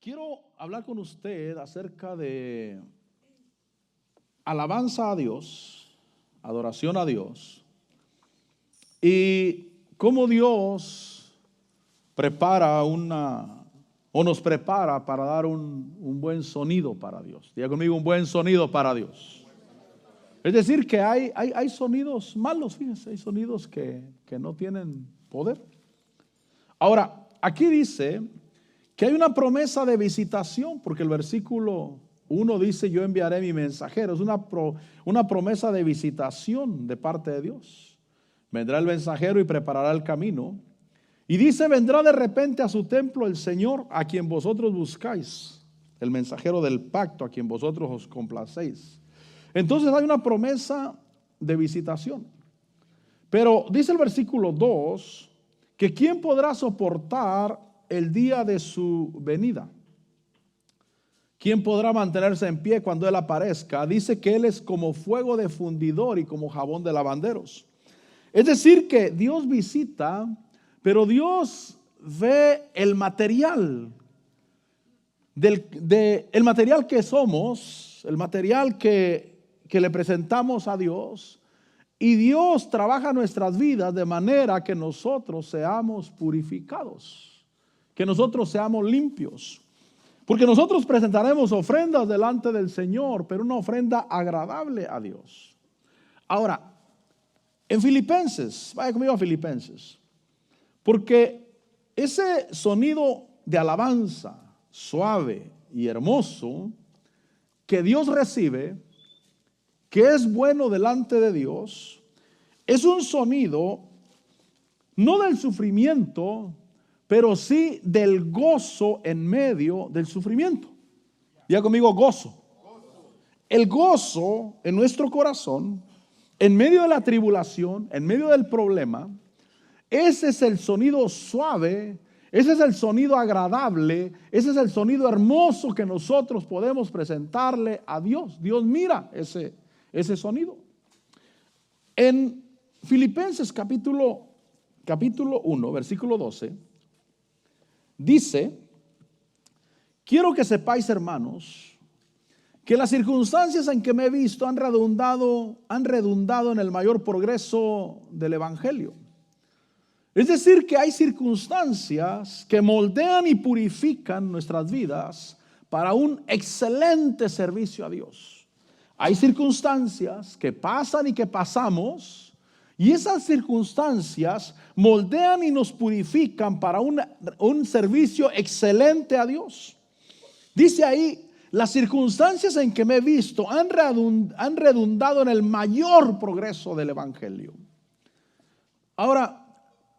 Quiero hablar con usted acerca de alabanza a Dios, adoración a Dios, y cómo Dios prepara nos prepara para dar un buen sonido para Dios. Diga conmigo, un buen sonido para Dios. Es decir, que hay sonidos malos, fíjense, hay sonidos que no tienen poder. Ahora, aquí dice que hay una promesa de visitación, porque el versículo 1 dice: yo enviaré mi mensajero. Es una promesa de visitación de parte de Dios. Vendrá el mensajero y preparará el camino. Y dice: vendrá de repente a su templo el Señor, a quien vosotros buscáis, el mensajero del pacto, a quien vosotros os complacéis. Entonces hay una promesa de visitación. Pero dice el versículo 2 que ¿quién podrá soportar el día de su venida? ¿Quién podrá mantenerse en pie cuando Él aparezca? Dice que Él es como fuego de fundidor y como jabón de lavanderos. Es decir, que Dios visita, pero Dios ve el material, el material que somos, el material que le presentamos a Dios, y Dios trabaja nuestras vidas de manera que nosotros seamos purificados, que nosotros seamos limpios. Porque nosotros presentaremos ofrendas delante del Señor, pero una ofrenda agradable a Dios. Ahora, en Filipenses, vaya conmigo a Filipenses, porque ese sonido de alabanza suave y hermoso que Dios recibe, que es bueno delante de Dios, es un sonido no del sufrimiento, pero sí del gozo en medio del sufrimiento. Diga conmigo, gozo. El gozo en nuestro corazón, en medio de la tribulación, en medio del problema, ese es el sonido suave, ese es el sonido agradable, ese es el sonido hermoso que nosotros podemos presentarle a Dios. Dios mira ese sonido. En Filipenses capítulo 1, versículo 12, dice: quiero que sepáis, hermanos, que las circunstancias en que me he visto han redundado en el mayor progreso del evangelio. Es decir, que hay circunstancias que moldean y purifican nuestras vidas para un excelente servicio a Dios. Hay circunstancias que pasan y que pasamos, y esas circunstancias moldean y nos purifican para un servicio excelente a Dios. Dice ahí: las circunstancias en que me he visto han redundado en el mayor progreso del evangelio. Ahora,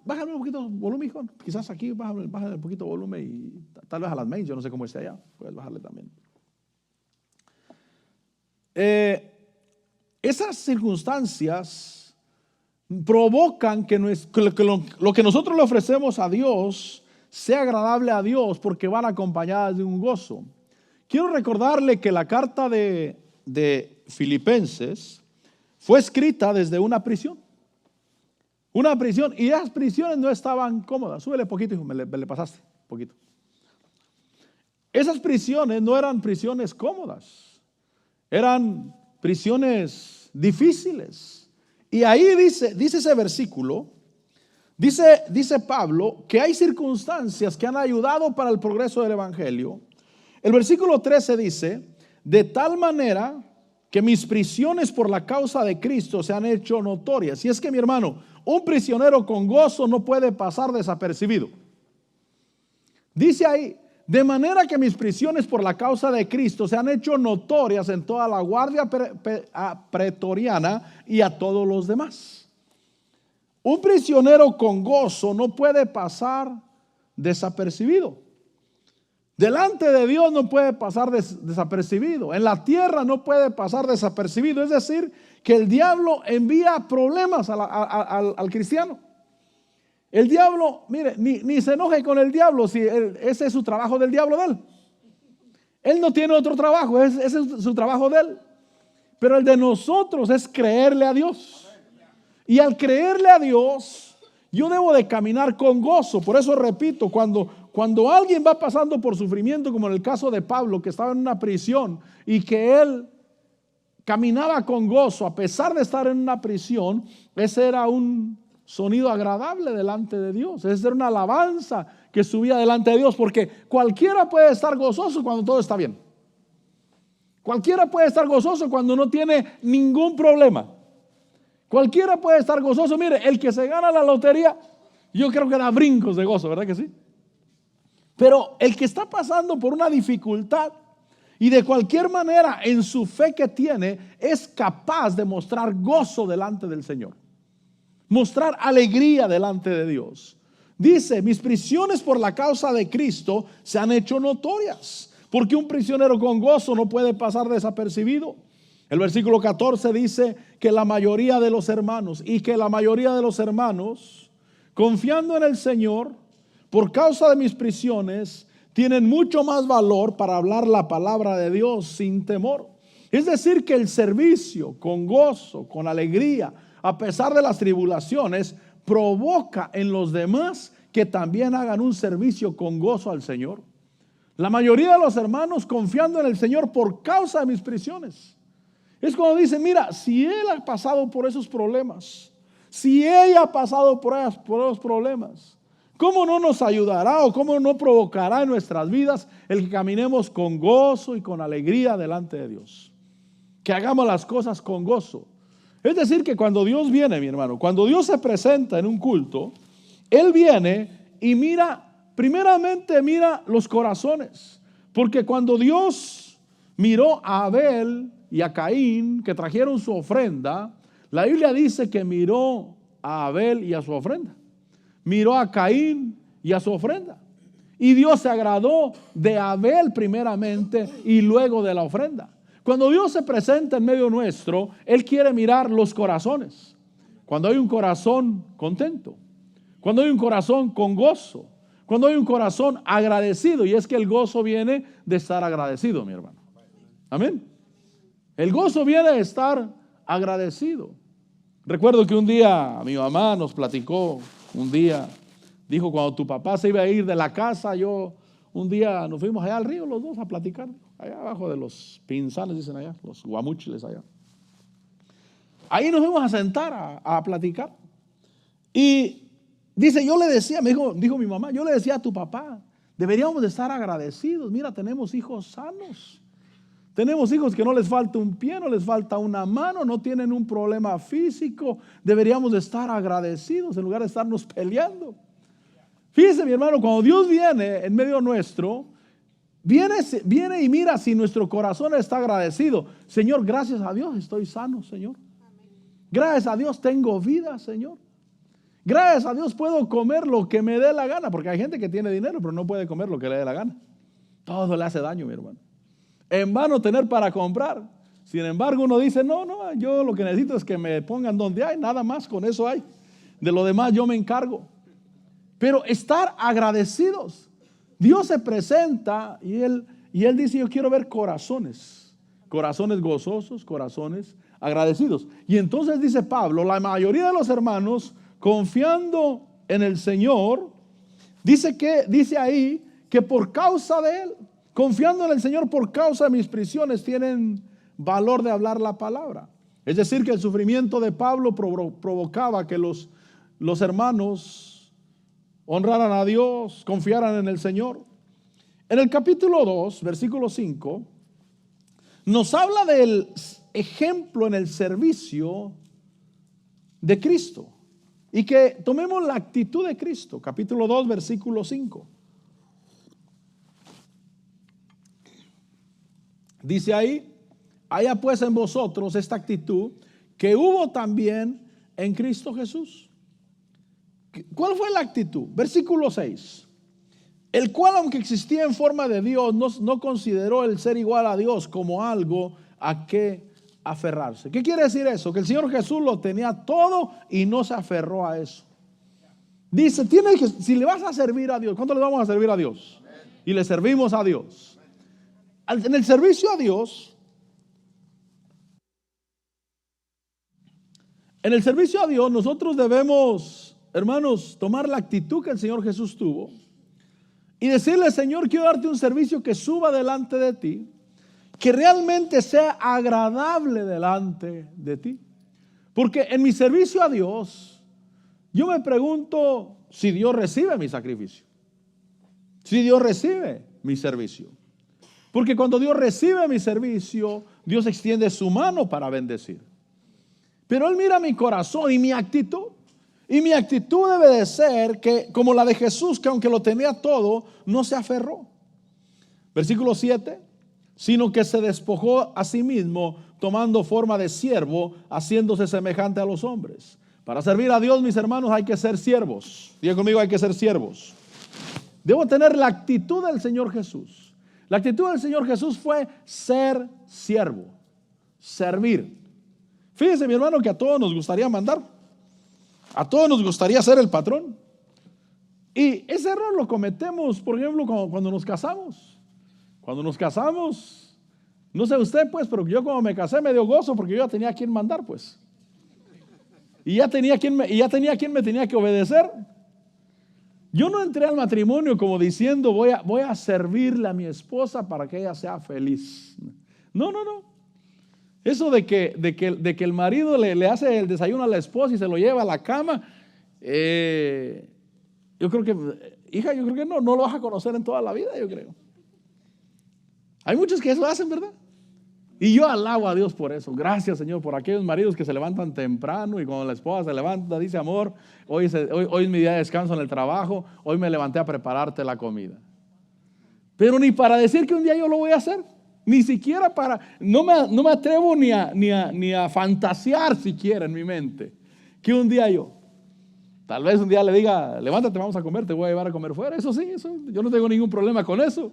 bájame un poquito el volumen, hijo. Quizás aquí bájale un poquito el volumen, y tal vez a las mains, yo no sé cómo esté allá. Puedes bajarle también. Esas circunstancias provocan que lo que nosotros le ofrecemos a Dios sea agradable a Dios, porque van acompañadas de un gozo. Quiero recordarle que la carta de Filipenses fue escrita desde una prisión. Una prisión, y esas prisiones no estaban cómodas. Súbele poquito, hijo, me le pasaste poquito. Esas prisiones no eran prisiones cómodas, eran prisiones difíciles. Y ahí dice ese versículo, dice Pablo, que hay circunstancias que han ayudado para el progreso del evangelio. El versículo 13 dice: de tal manera que mis prisiones por la causa de Cristo se han hecho notorias. Y es que, mi hermano, un prisionero con gozo no puede pasar desapercibido. Dice ahí: de manera que mis prisiones por la causa de Cristo se han hecho notorias en toda la guardia pretoriana y a todos los demás. Un prisionero con gozo no puede pasar desapercibido. Delante de Dios no puede pasar desapercibido. En la tierra no puede pasar desapercibido. Es decir, que el diablo envía problemas al cristiano. El diablo, mire, ni se enoje con el diablo si ese es su trabajo del diablo de él. Él no tiene otro trabajo, ese es su trabajo de él. Pero el de nosotros es creerle a Dios. Y al creerle a Dios, yo debo de caminar con gozo. Por eso repito, cuando cuando alguien va pasando por sufrimiento, como en el caso de Pablo, que estaba en una prisión y que él caminaba con gozo a pesar de estar en una prisión, ese era un sonido agradable delante de Dios. Esa era una alabanza que subía delante de Dios, porque cualquiera puede estar gozoso cuando todo está bien. Cualquiera puede estar gozoso cuando no tiene ningún problema. Cualquiera puede estar gozoso. Mire, el que se gana la lotería, yo creo que da brincos de gozo, ¿verdad que sí? Pero el que está pasando por una dificultad y de cualquier manera en su fe que tiene es capaz de mostrar gozo delante del Señor, mostrar alegría delante de Dios. Dice, mis prisiones por la causa de Cristo se han hecho notorias, porque un prisionero con gozo no puede pasar desapercibido. El versículo 14 dice que la mayoría de los hermanos, confiando en el Señor, por causa de mis prisiones, tienen mucho más valor para hablar la palabra de Dios sin temor. Es decir, que el servicio con gozo, con alegría, a pesar de las tribulaciones, provoca en los demás que también hagan un servicio con gozo al Señor. La mayoría de los hermanos confiando en el Señor por causa de mis prisiones. Es cuando dicen, mira, si él ha pasado por esos problemas, si ella ha pasado por esos problemas, ¿cómo no nos ayudará o cómo no provocará en nuestras vidas el que caminemos con gozo y con alegría delante de Dios? Que hagamos las cosas con gozo. Es decir, que cuando Dios viene, mi hermano, cuando Dios se presenta en un culto, Él viene y primeramente mira los corazones. Porque cuando Dios miró a Abel y a Caín, que trajeron su ofrenda, la Biblia dice que miró a Abel y a su ofrenda. Miró a Caín y a su ofrenda. Y Dios se agradó de Abel primeramente y luego de la ofrenda. Cuando Dios se presenta en medio nuestro, Él quiere mirar los corazones. Cuando hay un corazón contento, cuando hay un corazón con gozo, cuando hay un corazón agradecido. Y es que el gozo viene de estar agradecido, mi hermano. Amén. El gozo viene de estar agradecido. Recuerdo que un día mi mamá nos platicó, dijo, cuando tu papá se iba a ir de la casa, un día nos fuimos allá al río los dos a platicar, allá abajo de los pinzanes, dicen allá, los guamuchiles allá. Ahí nos fuimos a sentar a platicar. Y dice, yo le decía, dijo mi mamá, yo le decía a tu papá, deberíamos de estar agradecidos. Mira, tenemos hijos sanos. Tenemos hijos que no les falta un pie, no les falta una mano, no tienen un problema físico. Deberíamos de estar agradecidos en lugar de estarnos peleando. Fíjese, mi hermano, cuando Dios viene en medio nuestro, viene y mira si nuestro corazón está agradecido. Señor, gracias a Dios estoy sano, Señor. Gracias a Dios tengo vida, Señor. Gracias a Dios puedo comer lo que me dé la gana, porque hay gente que tiene dinero pero no puede comer lo que le dé la gana. Todo le hace daño, mi hermano. En vano tener para comprar. Sin embargo, uno dice, no, yo lo que necesito es que me pongan donde hay, nada más, con eso hay. De lo demás yo me encargo. Pero estar agradecidos. Dios se presenta y él dice, yo quiero ver corazones gozosos, corazones agradecidos. Y entonces dice Pablo, la mayoría de los hermanos, confiando en el Señor, dice ahí que por causa de Él, confiando en el Señor por causa de mis prisiones, tienen valor de hablar la palabra. Es decir, que el sufrimiento de Pablo provocaba que los hermanos honraran a Dios, confiaran en el Señor. En el capítulo 2, versículo 5, nos habla del ejemplo en el servicio de Cristo. Y que tomemos la actitud de Cristo. Capítulo 2, versículo 5. Dice ahí, haya pues en vosotros esta actitud que hubo también en Cristo Jesús. ¿Cuál fue la actitud? Versículo 6. El cual, aunque existía en forma de Dios, no consideró el ser igual a Dios como algo a que aferrarse. ¿Qué quiere decir eso? Que el Señor Jesús lo tenía todo y no se aferró a eso. Dice, si le vas a servir a Dios, ¿cuánto le vamos a servir a Dios? Y le servimos a Dios. En el servicio a Dios, nosotros debemos, hermanos, tomar la actitud que el Señor Jesús tuvo. y decirle: Señor, quiero darte un servicio que suba delante de ti, que realmente sea agradable delante de ti. Porque en mi servicio a Dios, yo me pregunto si Dios recibe mi sacrificio, si Dios recibe mi servicio. Porque cuando Dios recibe mi servicio, Dios extiende su mano para bendecir. Pero Él mira mi corazón y mi actitud. Y mi actitud debe de ser que, como la de Jesús, que aunque lo tenía todo, no se aferró. Versículo 7. Sino que se despojó a sí mismo, tomando forma de siervo, haciéndose semejante a los hombres. Para servir a Dios, mis hermanos, hay que ser siervos. Diga conmigo: hay que ser siervos. Debo tener la actitud del Señor Jesús. La actitud del Señor Jesús fue ser siervo, servir. Fíjese, mi hermano, que a todos nos gustaría mandar. A todos nos gustaría ser el patrón. Y ese error lo cometemos, por ejemplo, cuando nos casamos. Cuando nos casamos, no sé usted pues, pero yo cuando me casé me dio gozo porque yo ya tenía a quien mandar pues. Y ya tenía quien me tenía que obedecer. Yo no entré al matrimonio como diciendo voy a servirle a mi esposa para que ella sea feliz. No. Eso de que el marido le hace el desayuno a la esposa y se lo lleva a la cama, yo creo que, hija, yo creo que no lo vas a conocer en toda la vida, yo creo. Hay muchos que eso hacen, ¿verdad? Y yo alabo a Dios por eso. Gracias, Señor, por aquellos maridos que se levantan temprano y cuando la esposa se levanta dice: amor, hoy es mi día de descanso en el trabajo, hoy me levanté a prepararte la comida. Pero ni para decir que un día yo lo voy a hacer, ni siquiera no me atrevo ni a fantasear siquiera en mi mente que un día tal vez un día le diga: levántate, vamos a comer, te voy a llevar a comer fuera. Eso sí, yo no tengo ningún problema con eso.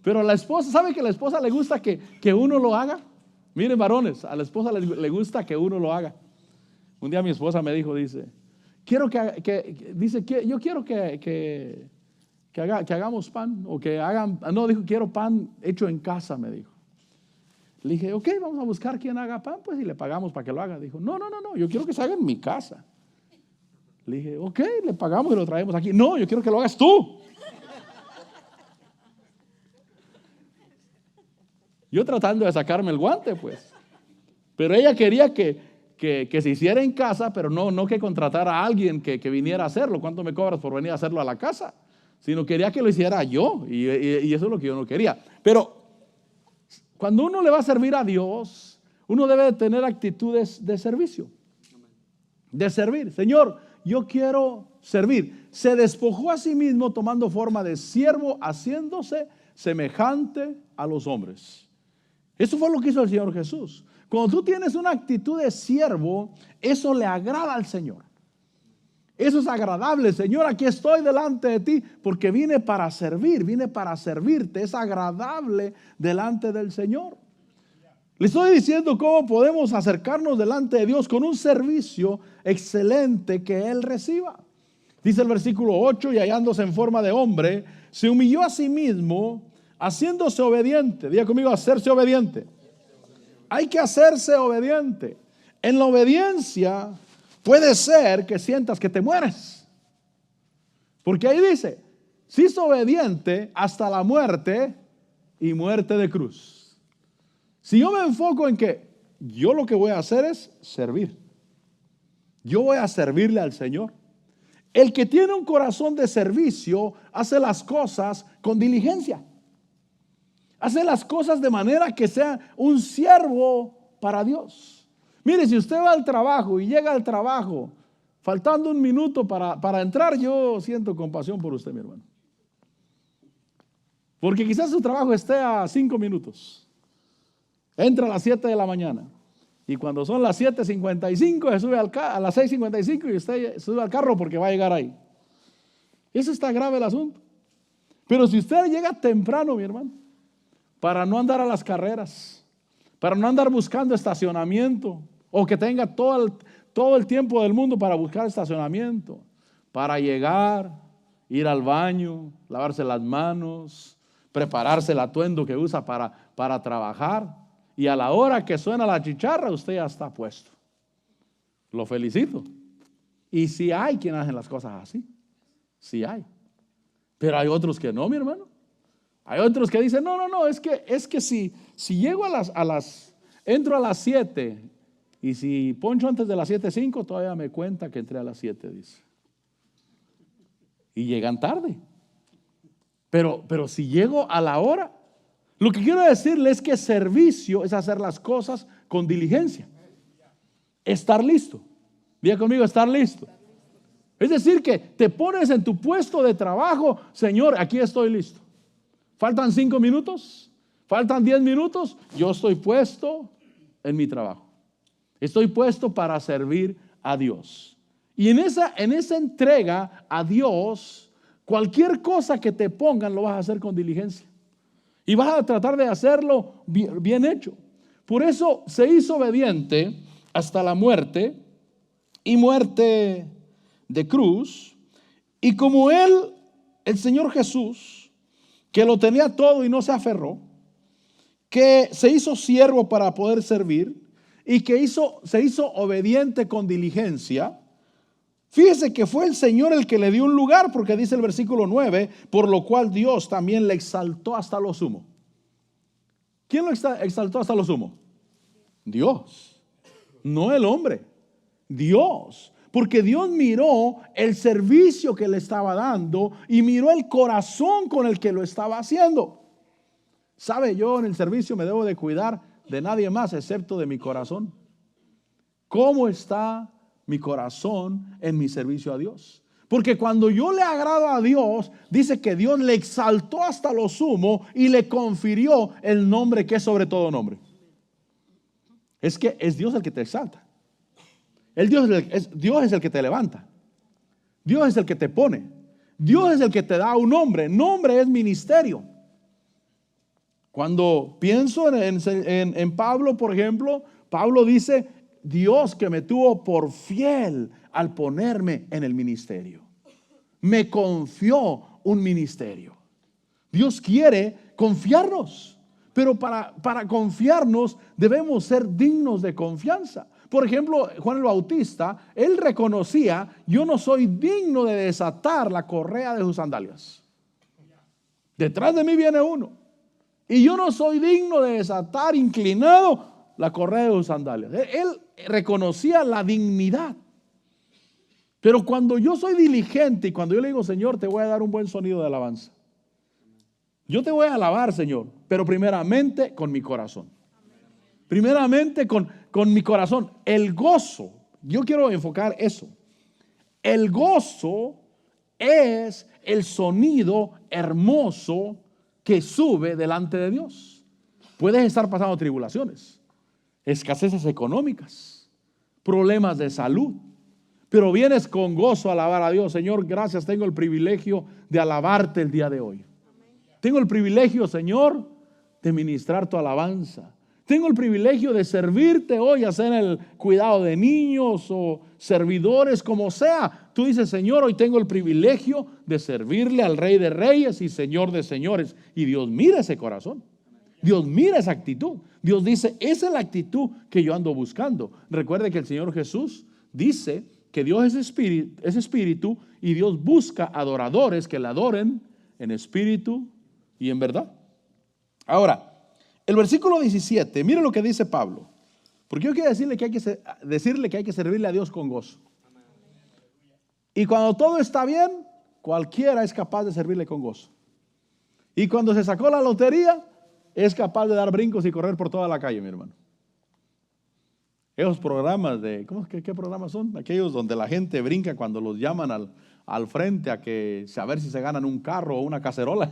Pero a la esposa, ¿sabe que a la esposa le gusta que uno lo haga? Miren, varones, a la esposa le gusta que uno lo haga. Un día mi esposa me dijo, yo quiero que hagamos pan, o que hagan, quiero pan hecho en casa, me dijo. Le dije: ok, vamos a buscar quien haga pan, pues, y le pagamos para que lo haga. Dijo: no, yo quiero que se haga en mi casa. Le dije: ok, le pagamos y lo traemos aquí. No, yo quiero que lo hagas tú. Yo tratando de sacarme el guante, pues. Pero ella quería que se hiciera en casa, pero no que contratara a alguien que viniera a hacerlo. ¿Cuánto me cobras por venir a hacerlo a la casa? Sino quería que lo hiciera yo. Y eso es lo que yo no quería. Pero cuando uno le va a servir a Dios, uno debe de tener actitudes de servicio. De servir. Señor, yo quiero servir. Se despojó a sí mismo tomando forma de siervo, haciéndose semejante a los hombres. Eso fue lo que hizo el Señor Jesús. Cuando tú tienes una actitud de siervo, eso le agrada al Señor. Eso es agradable. Señor, aquí estoy delante de ti porque vine para servir, vine para servirte. Es agradable delante del Señor. Le estoy diciendo cómo podemos acercarnos delante de Dios con un servicio excelente que Él reciba. Dice el versículo 8: y hallándose en forma de hombre, se humilló a sí mismo, haciéndose obediente. Diga conmigo: hacerse obediente. Hay que hacerse obediente. En la obediencia puede ser que sientas que te mueres. Porque ahí dice: si es obediente hasta la muerte y muerte de cruz. Si yo me enfoco en que yo lo que voy a hacer es servir. Yo voy a servirle al Señor. El que tiene un corazón de servicio hace las cosas con diligencia. Hace las cosas de manera que sea un siervo para Dios. Mire, si usted va al trabajo y llega al trabajo faltando un minuto para entrar, yo siento compasión por usted, mi hermano. Porque quizás su trabajo esté a 5 minutos. Entra a las 7 de la mañana. Y cuando son las 7:55, se sube a las 6:55 y usted sube al carro porque va a llegar ahí. Eso está grave el asunto. Pero si usted llega temprano, mi hermano, para no andar a las carreras, para no andar buscando estacionamiento, o que tenga todo el tiempo del mundo para buscar estacionamiento, para llegar, ir al baño, lavarse las manos, prepararse el atuendo que usa para trabajar, y a la hora que suena la chicharra, usted ya está puesto. Lo felicito. Y si hay quien hace las cosas así, si hay. Pero hay otros que no, mi hermano. Hay otros que dicen, no, es que si llego entro a las 7 y si poncho antes de las 7:05, todavía me cuenta que entré a las 7, dice. Y llegan tarde. Pero si llego a la hora, lo que quiero decirle es que servicio es hacer las cosas con diligencia. Estar listo. Diga conmigo, estar listo. Es decir, que te pones en tu puesto de trabajo, Señor, aquí estoy listo. Faltan 5 minutos, faltan 10 minutos, yo estoy puesto en mi trabajo. Estoy puesto para servir a Dios. Y en esa entrega a Dios, cualquier cosa que te pongan lo vas a hacer con diligencia. Y vas a tratar de hacerlo bien hecho. Por eso se hizo obediente hasta la muerte y muerte de cruz. Y como el Señor Jesús, que lo tenía todo y no se aferró, que se hizo siervo para poder servir y que se hizo obediente con diligencia, fíjese que fue el Señor el que le dio un lugar, porque dice el versículo 9, por lo cual Dios también le exaltó hasta lo sumo. ¿Quién lo exaltó hasta lo sumo? Dios, no el hombre, Dios. Porque Dios miró el servicio que le estaba dando y miró el corazón con el que lo estaba haciendo. ¿Sabe? Yo en el servicio me debo de cuidar de nadie más excepto de mi corazón. ¿Cómo está mi corazón en mi servicio a Dios? Porque cuando yo le agrado a Dios, dice que Dios le exaltó hasta lo sumo y le confirió el nombre que es sobre todo nombre. Es que es Dios el que te exalta. Dios es el que te levanta. Dios es el que te pone. Dios es el que te da un nombre. Nombre es ministerio. Cuando pienso en Pablo, por ejemplo, Pablo dice, Dios que me tuvo por fiel al ponerme en el ministerio. Me confió un ministerio. Dios quiere confiarnos, pero para confiarnos debemos ser dignos de confianza. Por ejemplo, Juan el Bautista, él reconocía, yo no soy digno de desatar la correa de sus sandalias. Detrás de mí viene uno. Y yo no soy digno de desatar inclinado la correa de sus sandalias. Él reconocía la dignidad. Pero cuando yo soy diligente y cuando yo le digo, Señor, te voy a dar un buen sonido de alabanza. Yo te voy a alabar, Señor, pero primeramente con mi corazón. Primeramente con mi corazón. El gozo, yo quiero enfocar eso. El gozo es el sonido hermoso que sube delante de Dios. Puedes estar pasando tribulaciones, escaseces económicas, problemas de salud, pero vienes con gozo a alabar a Dios. Señor, gracias, tengo el privilegio de alabarte el día de hoy. Tengo el privilegio, Señor, de ministrar tu alabanza. Tengo el privilegio de servirte hoy, hacer el cuidado de niños o servidores, como sea. Tú dices, Señor, hoy tengo el privilegio de servirle al Rey de Reyes y Señor de Señores. Y Dios mira ese corazón. Dios mira esa actitud. Dios dice, esa es la actitud que yo ando buscando. Recuerde que el Señor Jesús dice que Dios es espíritu y Dios busca adoradores que le adoren en espíritu y en verdad. Ahora, el versículo 17, mire lo que dice Pablo. Porque yo quiero decirle que hay que servirle a Dios con gozo. Y cuando todo está bien, cualquiera es capaz de servirle con gozo. Y cuando se sacó la lotería, es capaz de dar brincos y correr por toda la calle, mi hermano. Esos programas ¿qué programas son? Aquellos donde la gente brinca cuando los llaman al frente a ver si se ganan un carro o una cacerola.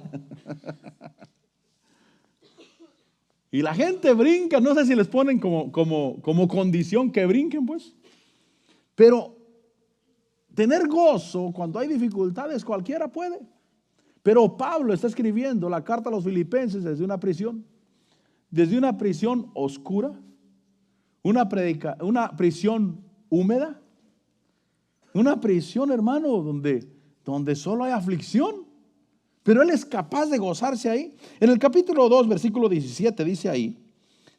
Y la gente brinca, no sé si les ponen como condición que brinquen, pues. Pero tener gozo cuando hay dificultades, cualquiera puede. Pero Pablo está escribiendo la carta a los filipenses desde una prisión oscura, una prisión húmeda, una prisión, hermano, donde solo hay aflicción. Pero él es capaz de gozarse ahí. En el capítulo 2, versículo 17,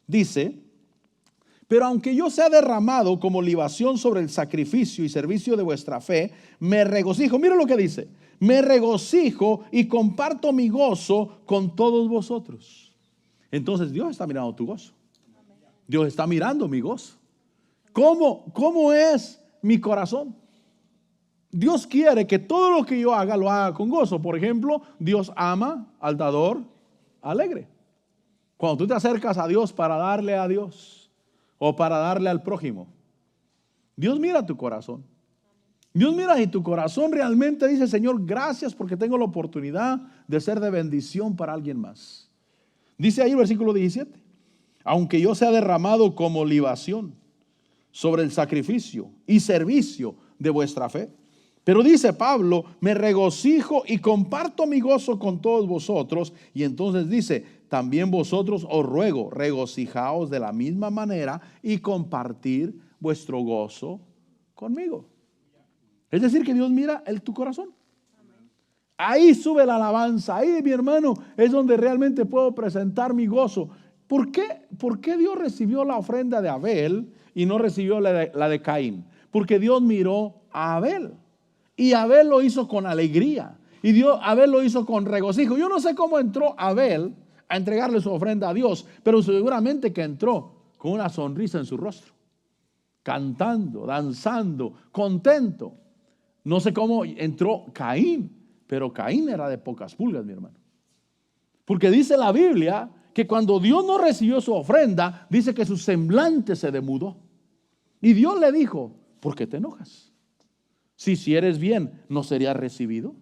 dice, Pero aunque yo sea derramado como libación sobre el sacrificio y servicio de vuestra fe, me regocijo. Mira lo que dice. Me regocijo y comparto mi gozo con todos vosotros. Entonces Dios está mirando tu gozo. Dios está mirando mi gozo. ¿Cómo es mi corazón? Dios quiere que todo lo que yo haga lo haga con gozo. Por ejemplo, Dios ama al dador alegre. Cuando tú te acercas a Dios para darle a Dios o para darle al prójimo, Dios mira tu corazón. Dios mira y tu corazón realmente dice: Señor, gracias porque tengo la oportunidad de ser de bendición para alguien más. Dice ahí el versículo 17: aunque yo sea derramado como libación sobre el sacrificio y servicio de vuestra fe. Pero dice Pablo: me regocijo y comparto mi gozo con todos vosotros. Y entonces dice: también vosotros os ruego, regocijaos de la misma manera y compartir vuestro gozo conmigo. Es decir, que Dios mira tu corazón. Ahí sube la alabanza. Ahí, mi hermano, es donde realmente puedo presentar mi gozo. ¿Por qué Dios recibió la ofrenda de Abel y no recibió la de Caín? Porque Dios miró a Abel. Y Abel lo hizo con alegría. Y Abel lo hizo con regocijo. Yo no sé cómo entró Abel a entregarle su ofrenda a Dios, pero seguramente que entró con una sonrisa en su rostro, cantando, danzando, contento. No sé cómo entró Caín, pero Caín era de pocas pulgas, mi hermano. Porque dice la Biblia que cuando Dios no recibió su ofrenda, dice que su semblante se demudó. Y Dios le dijo: ¿por qué te enojas? Si hicieres bien, ¿no serías recibido?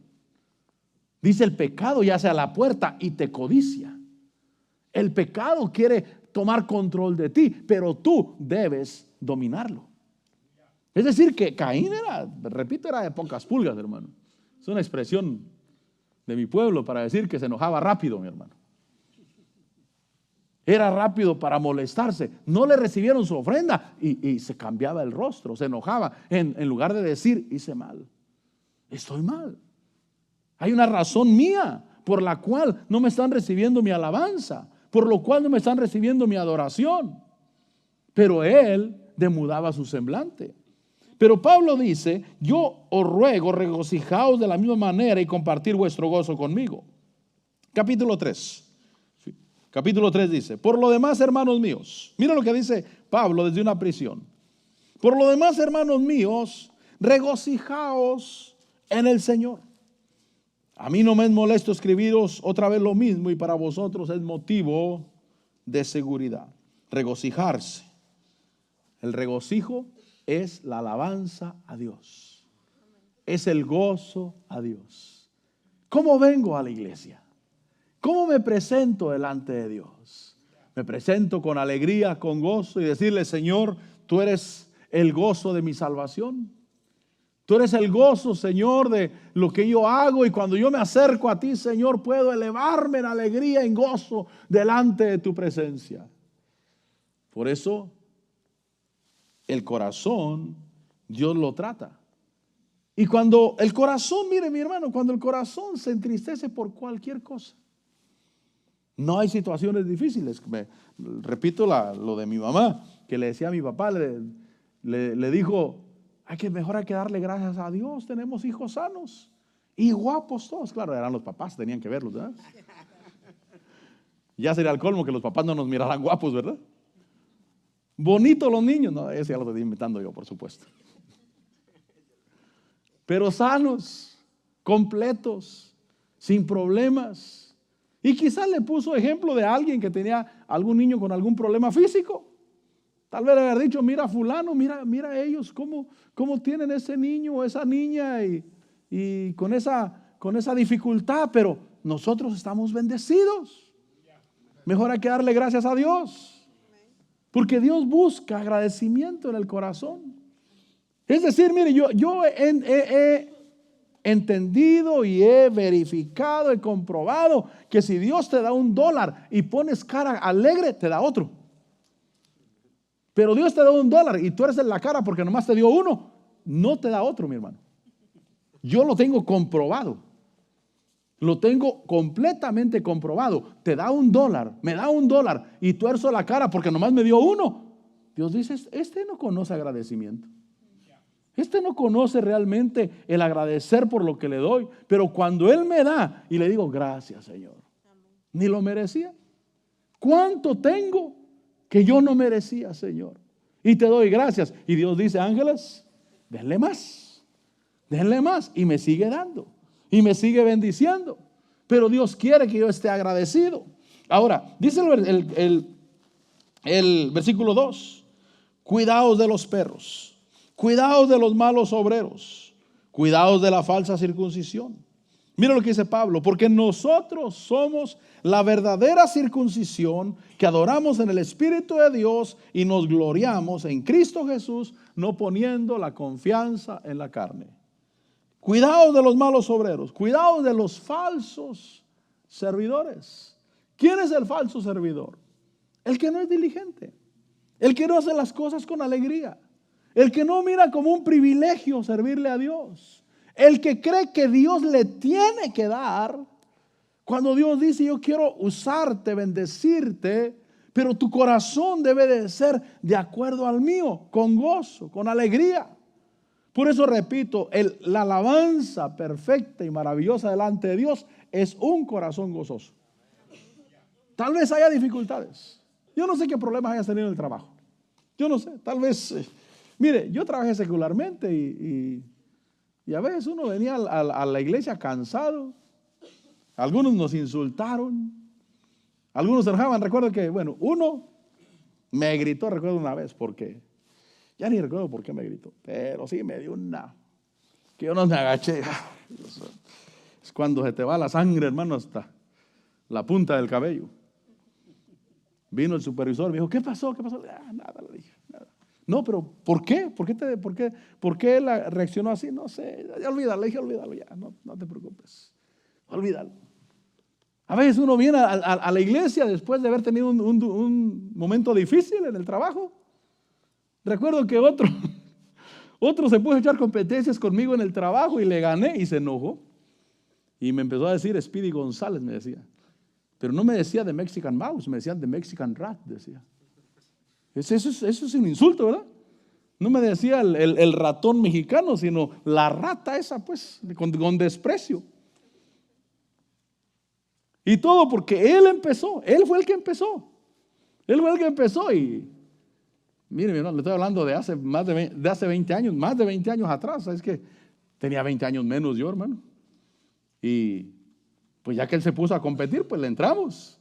Dice: el pecado yace a la puerta y te codicia. El pecado quiere tomar control de ti, pero tú debes dominarlo. Es decir, que Caín era de pocas pulgas, hermano. Es una expresión de mi pueblo para decir que se enojaba rápido, mi hermano. Era rápido para molestarse. No le recibieron su ofrenda y se cambiaba el rostro, se enojaba. En lugar de decir: hice mal, estoy mal. Hay una razón mía por la cual no me están recibiendo mi alabanza, por lo cual no me están recibiendo mi adoración. Pero él demudaba su semblante. Pero Pablo dice: yo os ruego, regocijaos de la misma manera y compartir vuestro gozo conmigo. Capítulo 3. Capítulo 3 dice: por lo demás, hermanos míos, mira lo que dice Pablo desde una prisión. Por lo demás, hermanos míos, regocijaos en el Señor. A mí no me es molesto escribiros otra vez lo mismo, y para vosotros es motivo de seguridad. Regocijarse. El regocijo es la alabanza a Dios. Es el gozo a Dios. ¿Cómo vengo a la iglesia? ¿Cómo me presento delante de Dios? Me presento con alegría, con gozo, y decirle: Señor, tú eres el gozo de mi salvación. Tú eres el gozo, Señor, de lo que yo hago, y cuando yo me acerco a ti, Señor, puedo elevarme en alegría, en gozo, delante de tu presencia. Por eso, el corazón, Dios lo trata. Y cuando el corazón, mire mi hermano, cuando el corazón se entristece por cualquier cosa, no hay situaciones difíciles. Repito lo de mi mamá, que le decía a mi papá, le dijo: mejor hay que darle gracias a Dios, tenemos hijos sanos y guapos todos. Claro, eran los papás, tenían que verlos, ¿verdad? Ya sería el colmo que los papás no nos miraran guapos, ¿verdad? Bonitos los niños, no, ese ya lo estoy inventando yo, por supuesto. Pero sanos, completos, sin problemas. Y quizás le puso ejemplo de alguien que tenía algún niño con algún problema físico. Tal vez le haber dicho: mira fulano, mira ellos cómo tienen ese niño o esa niña y con esa dificultad, pero nosotros estamos bendecidos. Mejor hay que darle gracias a Dios. Porque Dios busca agradecimiento en el corazón. Es decir, mire, yo he entendido y he verificado, he comprobado que si Dios te da $1 y pones cara alegre, te da otro. Pero Dios te da $1 y tú eres en la cara porque nomás te dio uno, no te da otro, mi hermano. Yo lo tengo comprobado. Lo tengo completamente comprobado. Te da $1, me da $1 y tuerzo la cara porque nomás me dio uno. Dios dice, este no conoce agradecimiento. Este no conoce realmente el agradecer por lo que le doy. Pero cuando Él me da y le digo, gracias Señor, ni lo merecía. ¿Cuánto tengo que yo no merecía, Señor? Y te doy gracias. Y Dios dice, ángeles, denle más. Denle más. Y me sigue dando. Y me sigue bendiciendo. Pero Dios quiere que yo esté agradecido. Ahora, dice el versículo 2. Cuidaos de los perros. Cuidaos de los malos obreros. Cuidaos de la falsa circuncisión. Mira lo que dice Pablo, porque nosotros somos la verdadera circuncisión que adoramos en el Espíritu de Dios y nos gloriamos en Cristo Jesús, no poniendo la confianza en la carne. Cuidaos de los malos obreros, cuidaos de los falsos servidores. ¿Quién es el falso servidor? El que no es diligente, el que no hace las cosas con alegría, el que no mira como un privilegio servirle a Dios. El que cree que Dios le tiene que dar, cuando Dios dice yo quiero usarte, bendecirte, pero tu corazón debe de ser de acuerdo al mío, con gozo, con alegría. Por eso repito, la alabanza perfecta y maravillosa delante de Dios es un corazón gozoso. Tal vez haya dificultades. Yo no sé qué problemas hayas tenido en el trabajo. Yo no sé, tal vez, mire, yo trabajé secularmente y a veces uno venía a la iglesia cansado. Algunos nos insultaron. Algunos se enojaban. Recuerdo que, uno me gritó, recuerdo una vez, porque ya ni recuerdo por qué me gritó, pero sí me dio que yo no me agaché. Es cuando se te va la sangre, hermano, hasta la punta del cabello. Vino el supervisor, me dijo, ¿qué pasó? ¿Qué pasó? Nada, le dije, nada. No, pero ¿por qué? ¿Por qué él reaccionó así? No sé, ya olvídalo, le dije, olvídalo ya, no te preocupes, olvídalo. A veces uno viene a la iglesia después de haber tenido un momento difícil en el trabajo. Recuerdo que otro se puso a echar competencias conmigo en el trabajo y le gané y se enojó. Y me empezó a decir Speedy González, me decía. Pero no me decía de Mexican Mouse, me decía de Mexican Rat, decía. Eso es un insulto, ¿verdad? No me decía el ratón mexicano, sino la rata esa, pues, con desprecio. Y todo porque él empezó, él fue el que empezó. Él fue el que empezó y, mire, le estoy hablando de hace 20 años, más de 20 años atrás. Es que tenía 20 años menos yo, hermano. Y pues ya que él se puso a competir, pues le entramos.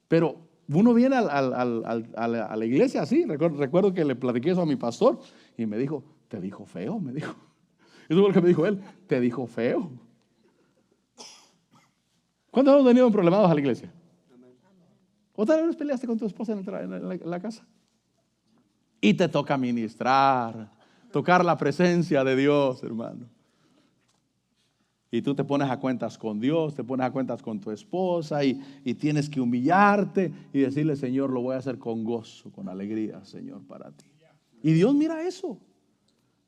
Pero uno viene a la iglesia así. Recuerdo que le platiqué eso a mi pastor y me dijo, te dijo feo, me dijo. Eso fue lo que me dijo él, te dijo feo. ¿Cuántos hemos venido problemados a la iglesia? ¿Otra vez peleaste con tu esposa en la casa? Y te toca ministrar, tocar la presencia de Dios, hermano. Y tú te pones a cuentas con Dios, te pones a cuentas con tu esposa y tienes que humillarte y decirle, Señor, lo voy a hacer con gozo, con alegría, Señor, para ti. Y Dios mira eso.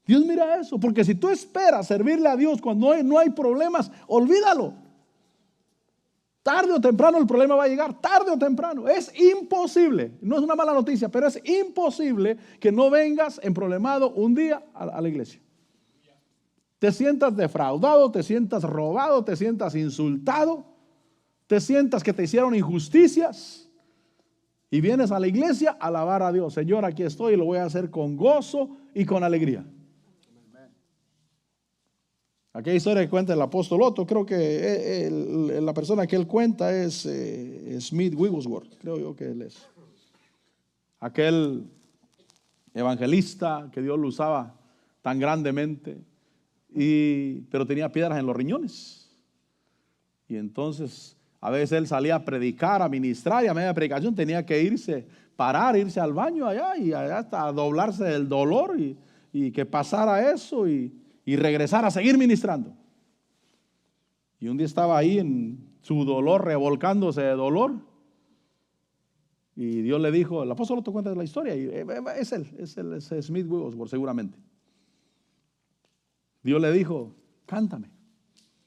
Dios mira eso, porque si tú esperas servirle a Dios cuando no hay problemas, olvídalo. Tarde o temprano el problema va a llegar, tarde o temprano. Es imposible, no es una mala noticia, pero es imposible que no vengas emproblemado un día a la iglesia. Te sientas defraudado, te sientas robado, te sientas insultado, te sientas que te hicieron injusticias y vienes a la iglesia a alabar a Dios. Señor, aquí estoy y lo voy a hacer con gozo y con alegría. Aquella historia que cuenta el apóstol Otto, creo que la persona que él cuenta es Smith Wigglesworth, creo yo que él es. Aquel evangelista que Dios lo usaba tan grandemente, pero tenía piedras en los riñones. Y entonces a veces él salía a predicar, a ministrar, y a media predicación tenía que irse al baño allá y allá hasta doblarse del dolor y que pasara eso y regresar a seguir ministrando. Y un día estaba ahí en su dolor, revolcándose de dolor. Y Dios le dijo, el apóstol Otto cuenta la historia, y es Smith Wigglesworth seguramente. Dios le dijo, cántame.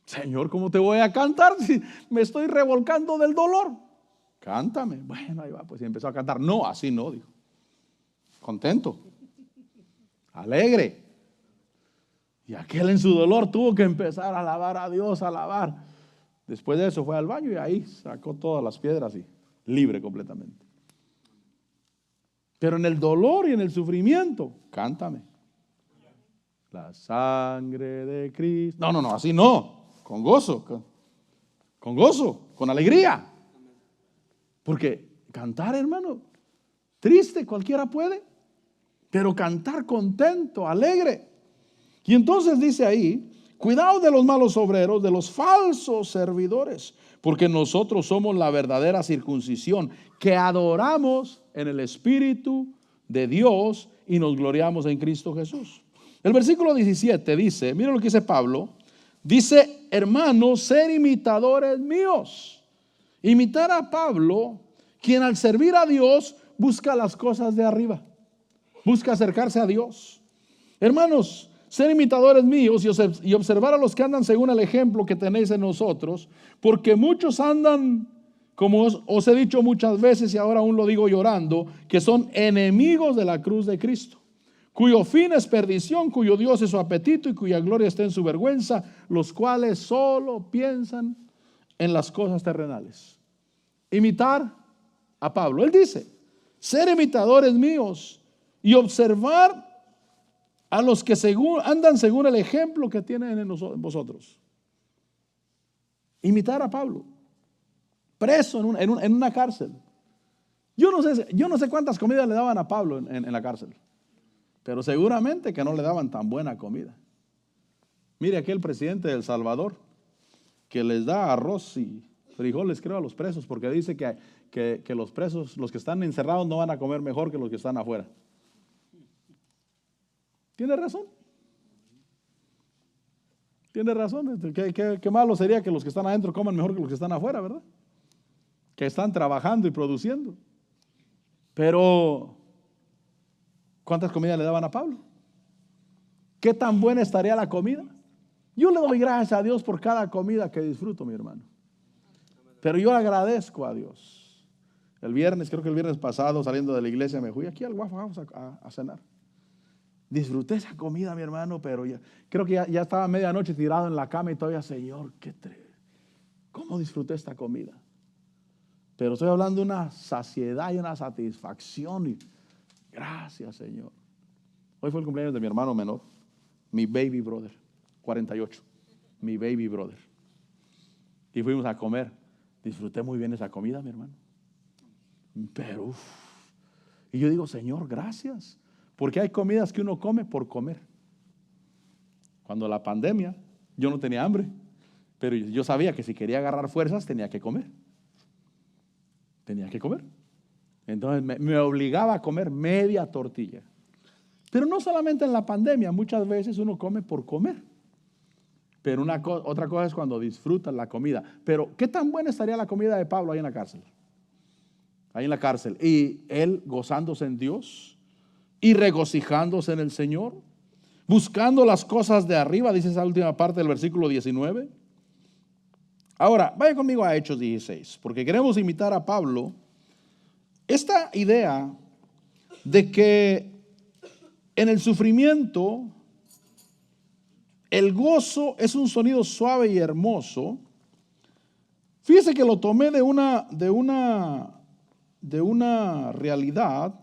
Señor, ¿cómo te voy a cantar si me estoy revolcando del dolor? Cántame. Bueno, ahí va, pues y empezó a cantar. No, así no, dijo. contento, alegre. Y aquel en su dolor tuvo que empezar a alabar a Dios, a alabar. Después de eso fue al baño y ahí sacó todas las piedras y libre completamente. Pero en el dolor y en el sufrimiento, cántame. La sangre de Cristo. No, así no. Con gozo, con gozo, con alegría. Porque cantar, hermano, triste cualquiera puede, pero cantar contento, alegre. Y entonces dice ahí, cuidado de los malos obreros, de los falsos servidores, porque nosotros somos la verdadera circuncisión, que adoramos en el Espíritu de Dios y nos gloriamos en Cristo Jesús. El versículo 17 dice, mira lo que dice Pablo, dice, hermanos, ser imitadores míos. Imitar a Pablo, quien al servir a Dios busca las cosas de arriba, busca acercarse a Dios. Hermanos, ser imitadores míos y observar a los que andan según el ejemplo que tenéis en nosotros, porque muchos andan, como os he dicho muchas veces y ahora aún lo digo llorando, que son enemigos de la cruz de Cristo, cuyo fin es perdición, cuyo Dios es su apetito y cuya gloria está en su vergüenza, los cuales solo piensan en las cosas terrenales. Imitar a Pablo. Él dice, ser imitadores míos y observar a los que andan según el ejemplo que tienen en vosotros. Imitar a Pablo, preso en una cárcel. Yo no sé cuántas comidas le daban a Pablo en la cárcel, pero seguramente que no le daban tan buena comida. Mire aquel presidente de El Salvador que les da arroz y frijoles, creo, a los presos, porque dice que los presos, los que están encerrados, no van a comer mejor que los que están afuera. Tiene razón. Tiene razón. Qué malo sería que los que están adentro coman mejor que los que están afuera, ¿verdad? Que están trabajando y produciendo. Pero, ¿cuántas comidas le daban a Pablo? ¿Qué tan buena estaría la comida? Yo le doy gracias a Dios por cada comida que disfruto, mi hermano. Pero yo agradezco a Dios. Creo que el viernes pasado, saliendo de la iglesia, me fui aquí al Waffle House a cenar. Disfruté esa comida, mi hermano, pero creo que ya estaba medianoche tirado en la cama y todavía, Señor, ¿cómo disfruté esta comida? Pero estoy hablando de una saciedad y una satisfacción. Y gracias, Señor. Hoy fue el cumpleaños de mi hermano menor, mi baby brother, 48, mi baby brother. Y fuimos a comer. Disfruté muy bien esa comida, mi hermano. Pero, y yo digo, Señor, gracias. Porque hay comidas que uno come por comer. Cuando la pandemia, yo no tenía hambre, pero yo sabía que si quería agarrar fuerzas tenía que comer. Tenía que comer. Entonces me obligaba a comer media tortilla. Pero no solamente en la pandemia, muchas veces uno come por comer. Pero otra cosa es cuando disfrutas la comida. Pero ¿qué tan buena estaría la comida de Pablo ahí en la cárcel? Ahí en la cárcel. Y él gozándose en Dios y regocijándose en el Señor, buscando las cosas de arriba, dice esa última parte del versículo 19. Ahora, vaya conmigo a Hechos 16, porque queremos imitar a Pablo. Esta idea de que en el sufrimiento el gozo es un sonido suave y hermoso. Fíjese que lo tomé de una realidad.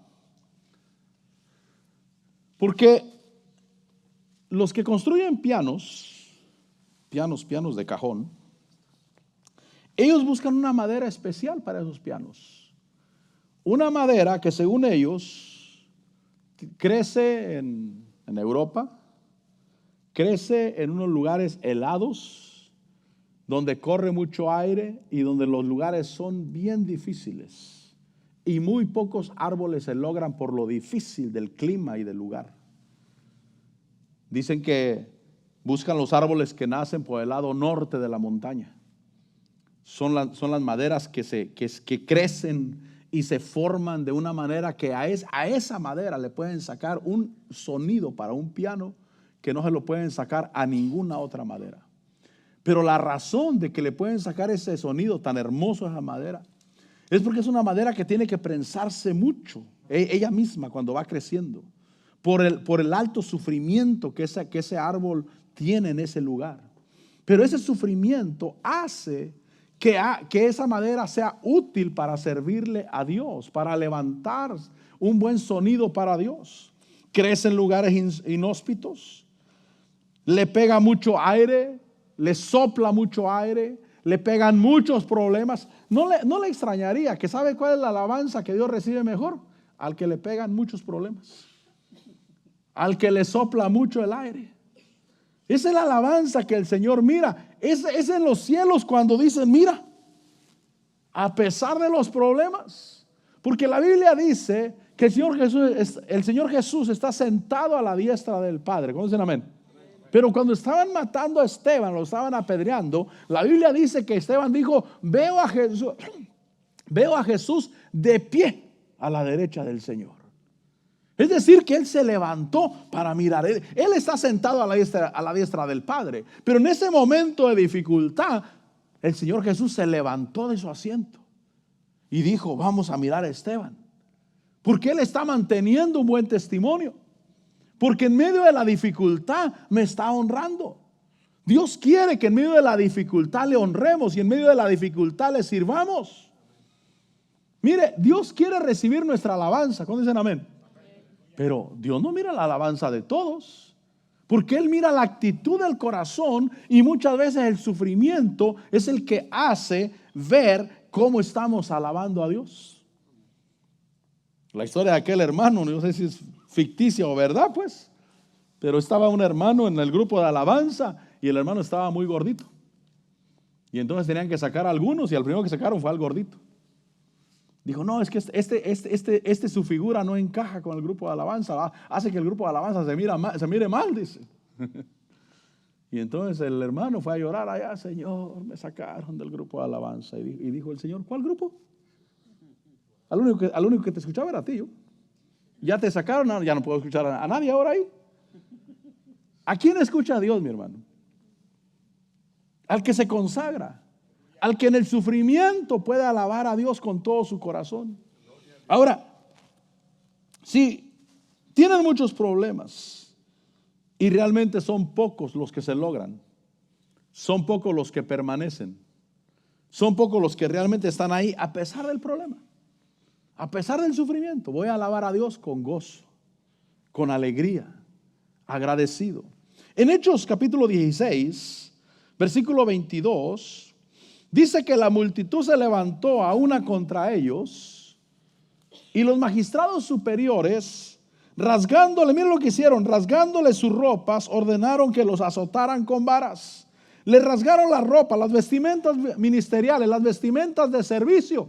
Porque los que construyen pianos de cajón, ellos buscan una madera especial para esos pianos. Una madera que según ellos crece en Europa, crece en unos lugares helados, donde corre mucho aire y donde los lugares son bien difíciles. Y muy pocos árboles se logran por lo difícil del clima y del lugar. Dicen que buscan los árboles que nacen por el lado norte de la montaña. Son las maderas que crecen y se forman de una manera que a esa madera le pueden sacar un sonido para un piano que no se lo pueden sacar a ninguna otra madera. Pero la razón de que le pueden sacar ese sonido tan hermoso a esa madera es porque es una madera que tiene que prensarse mucho Ella misma cuando va creciendo. Por el alto sufrimiento que ese árbol tiene en ese lugar. Pero ese sufrimiento hace que esa madera sea útil para servirle a Dios, para levantar un buen sonido para Dios. Crece en lugares inhóspitos, le pega mucho aire, le sopla mucho aire, le pegan muchos problemas. No le extrañaría que sabe cuál es la alabanza que Dios recibe mejor, al que le pegan muchos problemas, al que le sopla mucho el aire. Esa es la alabanza que el Señor mira. Es en los cielos cuando dicen, mira, a pesar de los problemas. Porque la Biblia dice que el Señor Jesús está sentado a la diestra del Padre. ¿Cómo dicen amén? Pero cuando estaban matando a Esteban, lo estaban apedreando, la Biblia dice que Esteban dijo, veo a Jesús de pie a la derecha del Señor. Es decir, que Él se levantó para mirar. Él está sentado a la diestra del Padre. Pero en ese momento de dificultad, el Señor Jesús se levantó de su asiento y dijo, vamos a mirar a Esteban. Porque Él está manteniendo un buen testimonio. Porque en medio de la dificultad me está honrando. Dios quiere que en medio de la dificultad le honremos y en medio de la dificultad le sirvamos. Mire, Dios quiere recibir nuestra alabanza. ¿Cuándo dicen amén? Pero Dios no mira la alabanza de todos, porque Él mira la actitud del corazón y muchas veces el sufrimiento es el que hace ver cómo estamos alabando a Dios. La historia de aquel hermano, no sé si es ficticia o verdad, pues, pero estaba un hermano en el grupo de alabanza y el hermano estaba muy gordito. Y entonces tenían que sacar a algunos y al primero que sacaron fue al gordito. Dijo, no, es que su figura no encaja con el grupo de alabanza, hace que el grupo de alabanza se mire mal, dice. Y entonces el hermano fue a llorar allá, Señor, me sacaron del grupo de alabanza. Y dijo el Señor, ¿cuál grupo? Al único que te escuchaba era a ti, yo. Ya te sacaron, ya no puedo escuchar a nadie ahora ahí. ¿A quién escucha a Dios, mi hermano? Al que se consagra. Al que en el sufrimiento puede alabar a Dios con todo su corazón. Ahora, si tienen muchos problemas y realmente son pocos los que se logran, son pocos los que permanecen, son pocos los que realmente están ahí a pesar del problema, a pesar del sufrimiento, voy a alabar a Dios con gozo, con alegría, agradecido. En Hechos capítulo 16, versículo 22, dice que la multitud se levantó a una contra ellos y los magistrados superiores, rasgándole, miren lo que hicieron, rasgándole sus ropas, ordenaron que los azotaran con varas. Le rasgaron la ropa, las vestimentas ministeriales, las vestimentas de servicio.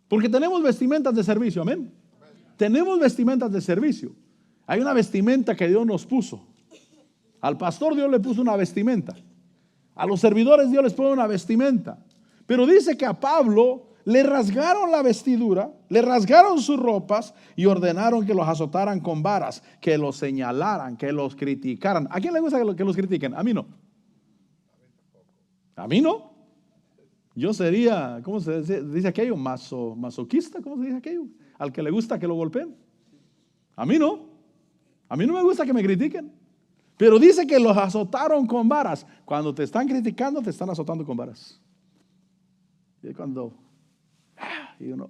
Porque tenemos vestimentas de servicio, amén. Tenemos vestimentas de servicio. Hay una vestimenta que Dios nos puso. Al pastor Dios le puso una vestimenta. A los servidores Dios les pone una vestimenta. Pero dice que a Pablo le rasgaron la vestidura, le rasgaron sus ropas y ordenaron que los azotaran con varas, que los señalaran, que los criticaran. ¿A quién le gusta que los critiquen? A mí no. A mí no. Yo sería, ¿cómo se dice aquello? Masoquista, ¿cómo se dice aquello? Al que le gusta que lo golpeen. A mí no. A mí no me gusta que me critiquen. Pero dice que los azotaron con varas. Cuando te están criticando, te están azotando con varas. Y cuando y uno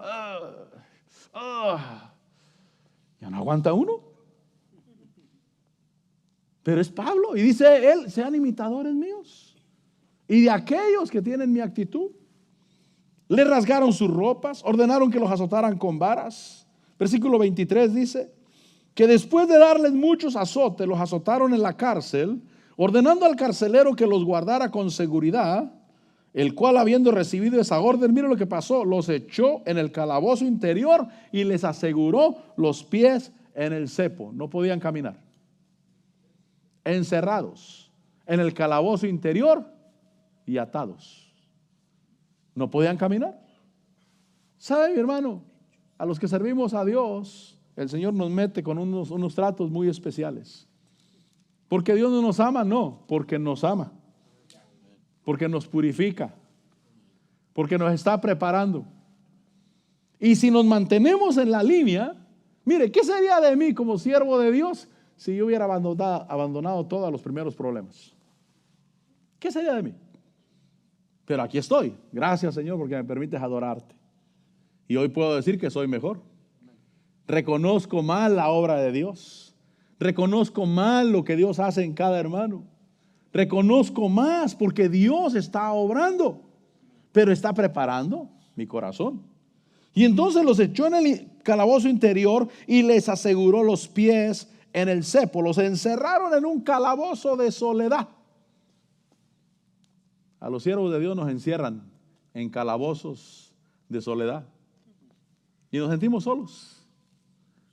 ya no aguanta uno. Pero es Pablo y dice él, sean imitadores míos y de aquellos que tienen mi actitud. Le rasgaron sus ropas, ordenaron que los azotaran con varas. Versículo 23 dice que después de darles muchos azotes, los azotaron en la cárcel, ordenando al carcelero que los guardara con seguridad, el cual, habiendo recibido esa orden, mire lo que pasó, los echó en el calabozo interior y les aseguró los pies en el cepo. No podían caminar. Encerrados en el calabozo interior y atados. No podían caminar. ¿Sabe, mi hermano? A los que servimos a Dios, el Señor nos mete con unos tratos muy especiales. ¿Porque Dios no nos ama? No, porque nos ama. Porque nos purifica. Porque nos está preparando. Y si nos mantenemos en la línea, mire, ¿qué sería de mí como siervo de Dios si yo hubiera abandonado todos los primeros problemas? ¿Qué sería de mí? Pero aquí estoy. Gracias, Señor, porque me permites adorarte. Y hoy puedo decir que soy mejor. Reconozco más la obra de Dios. Reconozco más lo que Dios hace en cada hermano. Reconozco más porque Dios está obrando, pero está preparando mi corazón. Y entonces los echó en el calabozo interior y les aseguró los pies en el cepo. Los encerraron en un calabozo de soledad. A los siervos de Dios nos encierran en calabozos de soledad y nos sentimos solos.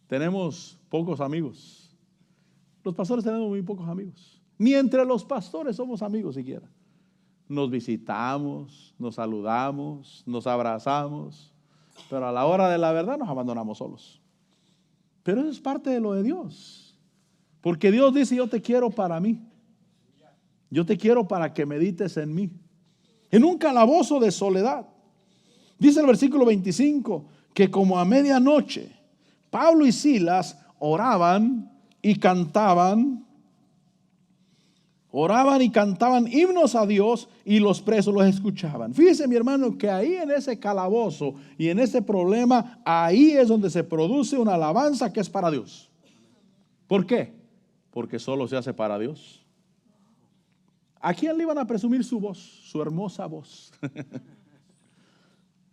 Tenemos pocos amigos. Los pastores tenemos muy pocos amigos. Ni entre los pastores somos amigos siquiera. Nos visitamos, nos saludamos, nos abrazamos, pero a la hora de la verdad nos abandonamos solos. Pero eso es parte de lo de Dios. Porque Dios dice: yo te quiero para mí. Yo te quiero para que medites en mí. En un calabozo de soledad. Dice el versículo 25 que como a medianoche Pablo y Silas oraban y cantaban himnos a Dios y los presos los escuchaban. Fíjese, mi hermano, que ahí en ese calabozo y en ese problema, ahí es donde se produce una alabanza que es para Dios. ¿Por qué? Porque solo se hace para Dios. ¿A quién le iban a presumir su voz, su hermosa voz?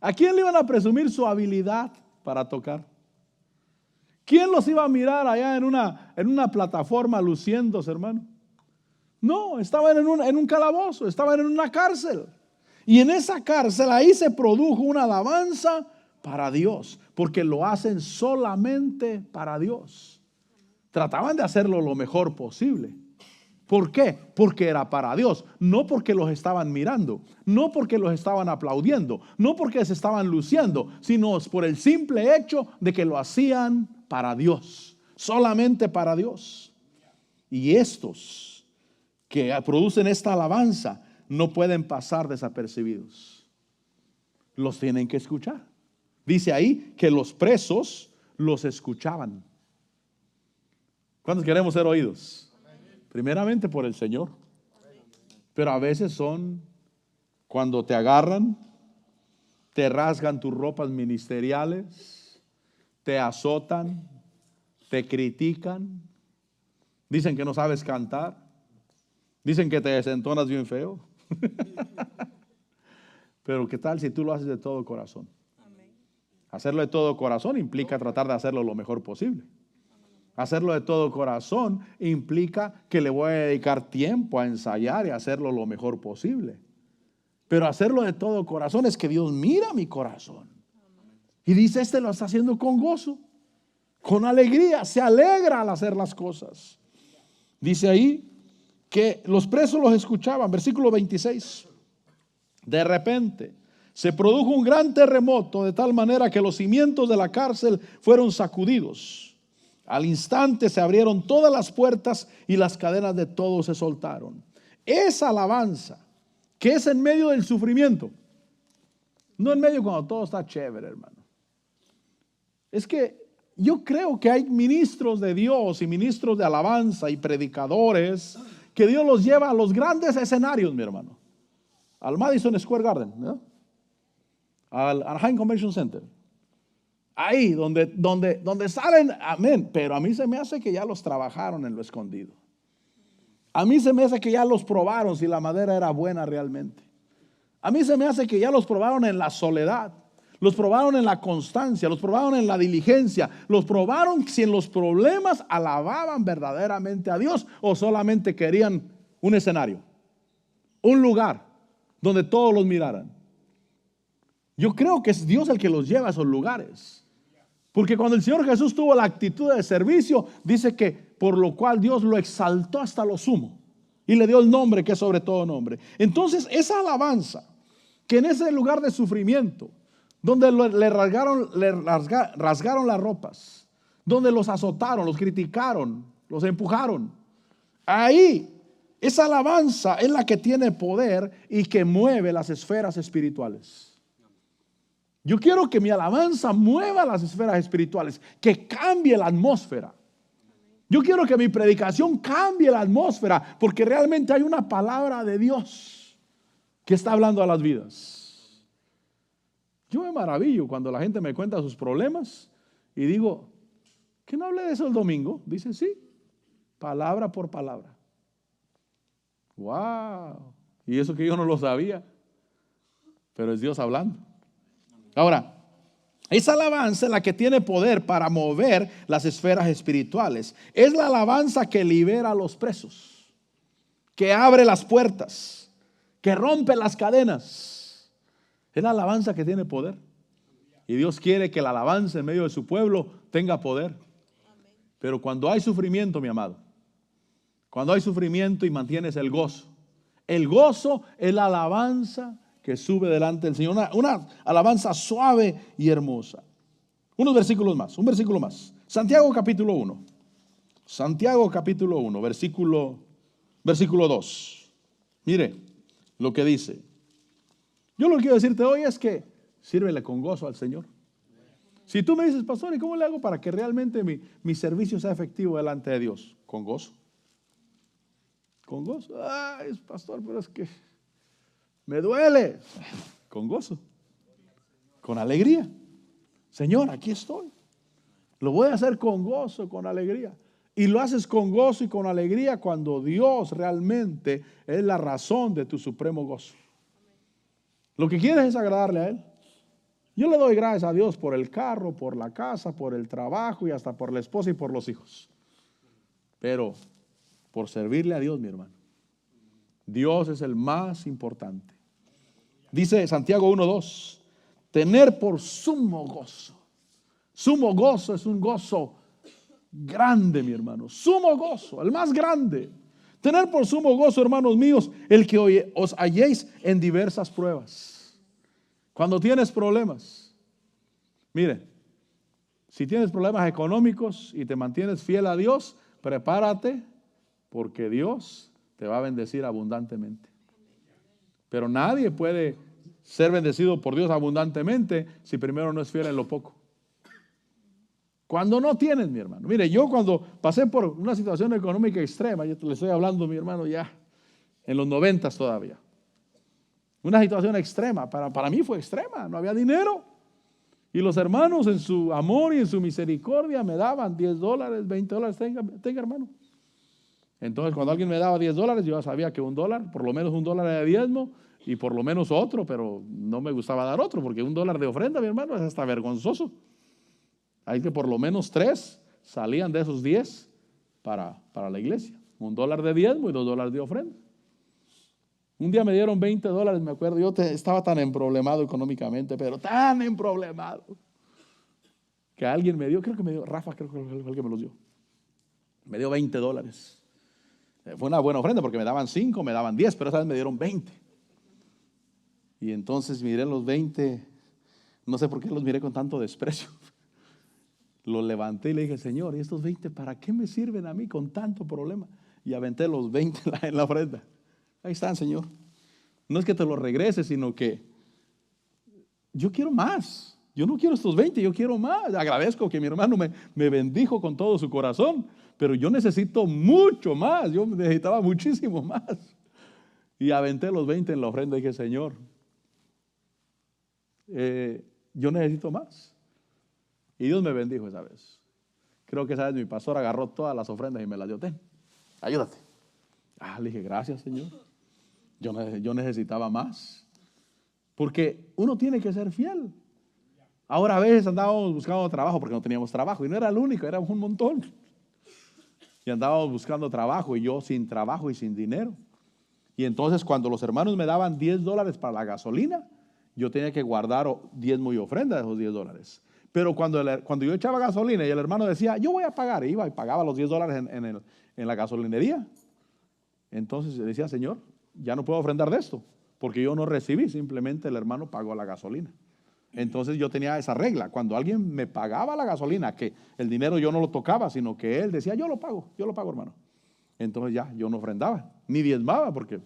¿A quién le iban a presumir su habilidad para tocar? ¿Quién los iba a mirar allá en una plataforma luciéndose, hermano? No, estaban en un calabozo, estaban en una cárcel. Y en esa cárcel ahí se produjo una alabanza para Dios, porque lo hacen solamente para Dios. Trataban de hacerlo lo mejor posible. ¿Por qué? Porque era para Dios, no porque los estaban mirando, no porque los estaban aplaudiendo, no porque se estaban luciendo, sino por el simple hecho de que lo hacían para Dios, solamente para Dios. Y estos que producen esta alabanza no pueden pasar desapercibidos. Los tienen que escuchar. Dice ahí que los presos los escuchaban. ¿Cuántos queremos ser oídos? Primeramente por el Señor. Pero a veces son cuando te agarran, te rasgan tus ropas ministeriales, te azotan, te critican, dicen que no sabes cantar, dicen que te desentonas bien feo. Pero ¿qué tal si tú lo haces de todo corazón? Hacerlo de todo corazón implica tratar de hacerlo lo mejor posible. Hacerlo de todo corazón implica que le voy a dedicar tiempo a ensayar y hacerlo lo mejor posible. Pero hacerlo de todo corazón es que Dios mira mi corazón. Y dice, este lo está haciendo con gozo, con alegría, se alegra al hacer las cosas. Dice ahí que los presos los escuchaban, versículo 26. De repente se produjo un gran terremoto de tal manera que los cimientos de la cárcel fueron sacudidos. Al instante se abrieron todas las puertas y las cadenas de todos se soltaron. Esa alabanza que es en medio del sufrimiento, no en medio cuando todo está chévere, hermano. Es que yo creo que hay ministros de Dios y ministros de alabanza y predicadores que Dios los lleva a los grandes escenarios, mi hermano. Al Madison Square Garden, ¿no? Al Anaheim Convention Center. Ahí donde salen, amén. Pero a mí se me hace que ya los trabajaron en lo escondido. A mí se me hace que ya los probaron si la madera era buena realmente. A mí se me hace que ya los probaron en la soledad. Los probaron en la constancia, los probaron en la diligencia, los probaron si en los problemas alababan verdaderamente a Dios o solamente querían un escenario, un lugar donde todos los miraran. Yo creo que es Dios el que los lleva a esos lugares. Porque cuando el Señor Jesús tuvo la actitud de servicio, dice que por lo cual Dios lo exaltó hasta lo sumo y le dio el nombre que es sobre todo nombre. Entonces esa alabanza que en ese lugar de sufrimiento, donde le rasgaron las ropas, donde los azotaron, los criticaron, los empujaron, ahí esa alabanza es la que tiene poder y que mueve las esferas espirituales. Yo quiero que mi alabanza mueva las esferas espirituales, que cambie la atmósfera. Yo quiero que mi predicación cambie la atmósfera, porque realmente hay una palabra de Dios que está hablando a las vidas. Yo me maravillo cuando la gente me cuenta sus problemas y digo, ¿que no hablé de eso el domingo? Dice, sí, palabra por palabra. ¡Wow! Y eso que yo no lo sabía, pero es Dios hablando. Ahora, esa alabanza es la que tiene poder para mover las esferas espirituales. Es la alabanza que libera a los presos, que abre las puertas, que rompe las cadenas. Es la alabanza que tiene poder. Y Dios quiere que la alabanza en medio de su pueblo tenga poder. Pero cuando hay sufrimiento, mi amado, cuando hay sufrimiento y mantienes el gozo es la alabanza que sube delante del Señor, una alabanza suave y hermosa. Un versículo más. Santiago capítulo 1. Santiago capítulo 1, versículo 2. Mire lo que dice. Yo lo que quiero decirte hoy es que sírvele con gozo al Señor. Si tú me dices, pastor, ¿y cómo le hago para que realmente mi servicio sea efectivo delante de Dios? Con gozo. Con gozo. Ay, pastor, pero es que me duele. Con gozo. Con alegría. Señor, aquí estoy. Lo voy a hacer con gozo, con alegría. Y lo haces con gozo y con alegría cuando Dios realmente es la razón de tu supremo gozo. Lo que quieres es agradarle a Él. Yo le doy gracias a Dios por el carro, por la casa, por el trabajo y hasta por la esposa y por los hijos. Pero por servirle a Dios, mi hermano. Dios es el más importante. Dice Santiago 1:2, tener por sumo gozo. Sumo gozo es un gozo grande, mi hermano. Sumo gozo, el más grande. Tener por sumo gozo, hermanos míos, el que os halléis en diversas pruebas. Cuando tienes problemas, mire, si tienes problemas económicos y te mantienes fiel a Dios, prepárate porque Dios te va a bendecir abundantemente. Pero nadie puede ser bendecido por Dios abundantemente si primero no es fiel en lo poco. Cuando no tienes, mi hermano. Mire, yo cuando pasé por una situación económica extrema, yo le estoy hablando, mi hermano, ya en los 90 todavía. Una situación extrema, para mí fue extrema, no había dinero. Y los hermanos en su amor y en su misericordia me daban $10, $20, tenga hermano. Entonces cuando alguien me daba $10, yo ya sabía que $1, por lo menos $1 de diezmo y por lo menos otro, pero no me gustaba dar otro porque $1 de ofrenda, mi hermano, es hasta vergonzoso. Hay que por lo menos 3 salían de esos 10 para la iglesia. $1 de diezmo y $2 de ofrenda. Un día me dieron $20, me acuerdo, yo estaba tan emproblemado económicamente, pero tan emproblemado, que alguien me dio, creo que me dio, Rafa creo que fue el que me los dio. Me dio $20. Fue una buena ofrenda porque me daban 5, me daban 10, pero esa vez me dieron 20. Y entonces miré los 20, no sé por qué los miré con tanto desprecio. Los levanté y le dije, Señor, ¿y estos 20 para qué me sirven a mí con tanto problema? Y aventé los 20 en la ofrenda. Ahí están, Señor. No es que te los regrese, sino que yo quiero más. Yo no quiero estos 20, yo quiero más. Agradezco que mi hermano me bendijo con todo su corazón, pero yo necesito mucho más. Yo necesitaba muchísimo más. Y aventé los 20 en la ofrenda y dije, Señor, yo necesito más. Y Dios me bendijo esa vez. Creo que esa vez mi pastor agarró todas las ofrendas y me las dio. Ten, ayúdate. Le dije, gracias, Señor. Yo necesitaba más. Porque uno tiene que ser fiel. Ahora a veces andábamos buscando trabajo porque no teníamos trabajo. Y no era el único, éramos un montón. Y andábamos buscando trabajo y yo sin trabajo y sin dinero. Y entonces cuando los hermanos me daban $10 para la gasolina, yo tenía que guardar diezmo y ofrenda de esos $10. Pero cuando yo echaba gasolina y el hermano decía, yo voy a pagar, iba y pagaba los $10 en la gasolinería. Entonces decía, Señor, ya no puedo ofrendar de esto, porque yo no recibí, simplemente el hermano pagó la gasolina. Entonces yo tenía esa regla, cuando alguien me pagaba la gasolina, que el dinero yo no lo tocaba, sino que él decía, yo lo pago hermano. Entonces ya, yo no ofrendaba, ni diezmaba, porque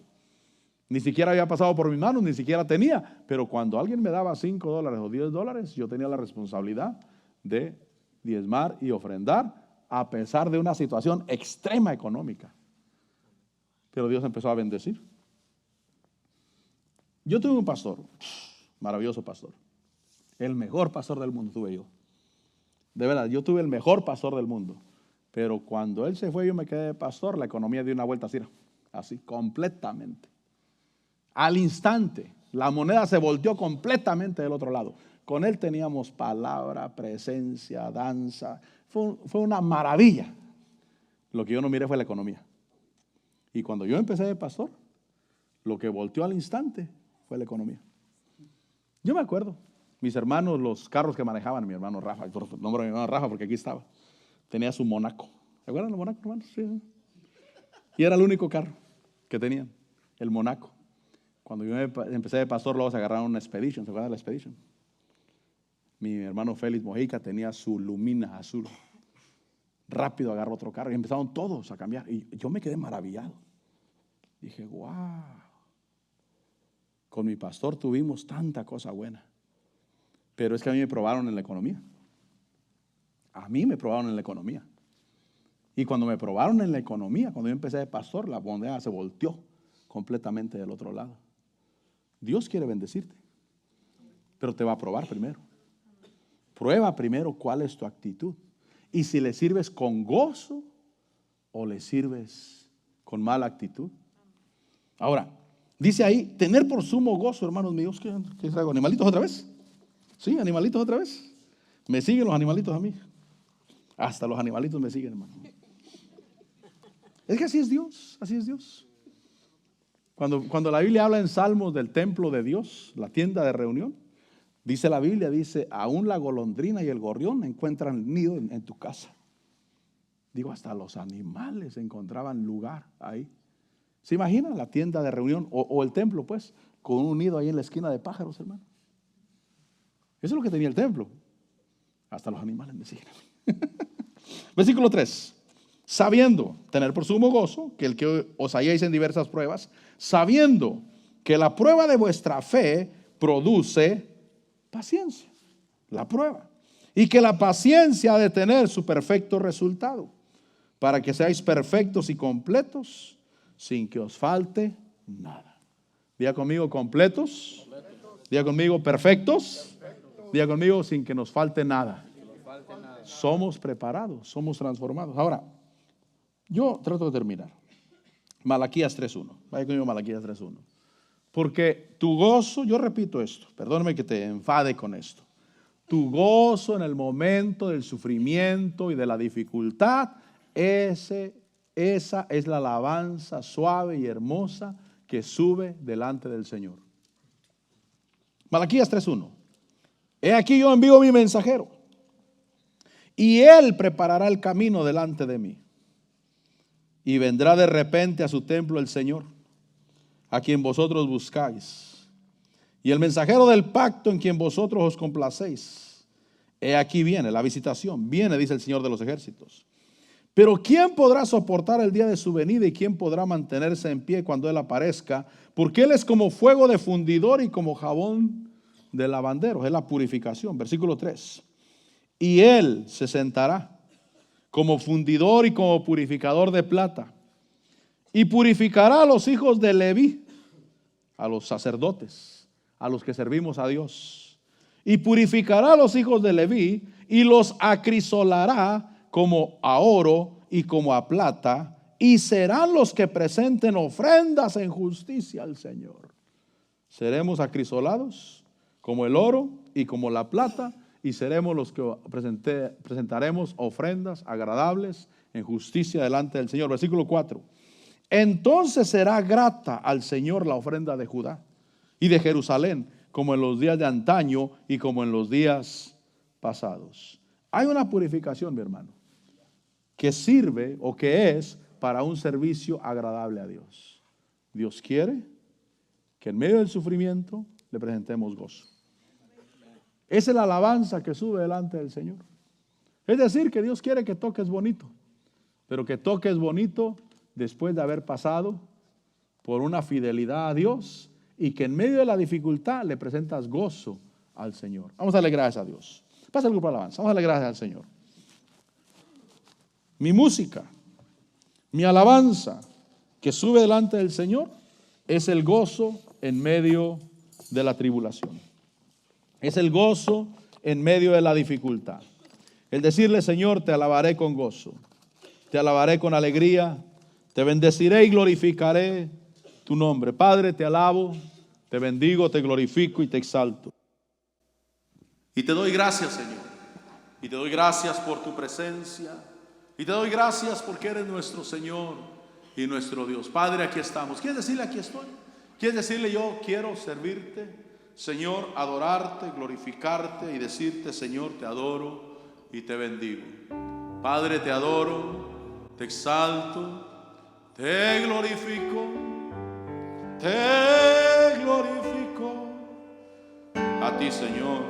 Ni siquiera había pasado por mis manos, ni siquiera tenía. Pero cuando alguien me daba $5 o $10, yo tenía la responsabilidad de diezmar y ofrendar a pesar de una situación extrema económica. Pero Dios empezó a bendecir. Yo tuve un pastor, maravilloso pastor. El mejor pastor del mundo tuve yo. De verdad, yo tuve el mejor pastor del mundo. Pero cuando él se fue, yo me quedé de pastor, la economía dio una vuelta así, completamente. Al instante, la moneda se volteó completamente del otro lado. Con él teníamos palabra, presencia, danza. Fue una maravilla. Lo que yo no miré fue la economía. Y cuando yo empecé de pastor, lo que volteó al instante fue la economía. Yo me acuerdo, mis hermanos, los carros que manejaban, mi hermano Rafa, por nombre de mi hermano Rafa, porque aquí estaba, tenía su Monaco. ¿Se acuerdan del Monaco, hermanos? Sí. Y era el único carro que tenían, el Monaco. Cuando yo empecé de pastor, luego se agarraron una Expedition. ¿Se acuerdan de la Expedition? Mi hermano Félix Mojica tenía su Lumina azul. Rápido agarró otro carro y empezaron todos a cambiar. Y yo me quedé maravillado. Dije, wow. Con mi pastor tuvimos tanta cosa buena. Pero es que a mí me probaron en la economía. A mí me probaron en la economía. Y cuando me probaron en la economía, cuando yo empecé de pastor, la moneda se volteó completamente del otro lado. Dios quiere bendecirte, pero te va a probar primero. Prueba primero cuál es tu actitud. Y si le sirves con gozo o le sirves con mala actitud. Ahora, dice ahí, tener por sumo gozo, hermanos míos. ¿Qué traigo? ¿Animalitos otra vez? ¿Sí? ¿Animalitos otra vez? Me siguen los animalitos a mí. Hasta los animalitos me siguen, hermano. Es que así es Dios, así es Dios. Cuando la Biblia habla en Salmos del templo de Dios, la tienda de reunión, dice la Biblia, dice, aún la golondrina y el gorrión encuentran nido en tu casa. Digo, hasta los animales encontraban lugar ahí. ¿Se imaginan la tienda de reunión o el templo, pues, con un nido ahí en la esquina de pájaros, hermano? Eso es lo que tenía el templo. Hasta los animales me siguen. Versículo 3. Sabiendo, tener por sumo gozo, que el que os halléis en diversas pruebas, sabiendo que la prueba de vuestra fe produce paciencia. La prueba. Y que la paciencia ha de tener su perfecto resultado, para que seáis perfectos y completos, sin que os falte nada. Diga conmigo, completos. Diga conmigo, perfectos. Diga conmigo, sin que nos falte nada. Somos preparados, somos transformados. Ahora, yo trato de terminar. Malaquías 3:1. Vaya conmigo, Malaquías 3:1. Porque tu gozo, yo repito esto, perdóname que te enfade con esto. Tu gozo en el momento del sufrimiento y de la dificultad, esa es la alabanza suave y hermosa que sube delante del Señor. Malaquías 3:1. He aquí yo envío mi mensajero, y él preparará el camino delante de mí. Y vendrá de repente a su templo el Señor, a quien vosotros buscáis. Y el mensajero del pacto en quien vosotros os complacéis. He aquí viene la visitación. Viene, dice el Señor de los ejércitos. Pero ¿quién podrá soportar el día de su venida y quién podrá mantenerse en pie cuando Él aparezca? Porque Él es como fuego de fundidor y como jabón de lavandero. Es la purificación. Versículo 3. Y Él se sentará como fundidor y como purificador de plata. Y purificará a los hijos de Leví, a los sacerdotes, a los que servimos a Dios. Y purificará a los hijos de Leví y los acrisolará como a oro y como a plata, y serán los que presenten ofrendas en justicia al Señor. Seremos acrisolados como el oro y como la plata, y seremos los que presentaremos ofrendas agradables en justicia delante del Señor. Versículo 4. Entonces será grata al Señor la ofrenda de Judá y de Jerusalén, como en los días de antaño y como en los días pasados. Hay una purificación, mi hermano, que sirve o que es para un servicio agradable a Dios. Dios quiere que en medio del sufrimiento le presentemos gozo. Esa es la alabanza que sube delante del Señor. Es decir, que Dios quiere que toques bonito, pero que toques bonito después de haber pasado por una fidelidad a Dios y que en medio de la dificultad le presentas gozo al Señor. Vamos a darle gracias a Dios. Pasa el grupo de alabanza. Vamos a darle gracias al Señor. Mi música, mi alabanza que sube delante del Señor es el gozo en medio de la tribulación. Es el gozo en medio de la dificultad. El decirle, Señor, te alabaré con gozo, te alabaré con alegría, te bendeciré y glorificaré tu nombre. Padre, te alabo, te bendigo, te glorifico y te exalto. Y te doy gracias, Señor. Y te doy gracias por tu presencia. Y te doy gracias porque eres nuestro Señor y nuestro Dios. Padre, aquí estamos. ¿Quieres decirle aquí estoy? ¿Quieres decirle yo quiero servirte, Señor, adorarte, glorificarte y decirte, Señor, te adoro y te bendigo? Padre, te adoro, te exalto, te glorifico, te glorifico. A ti, Señor.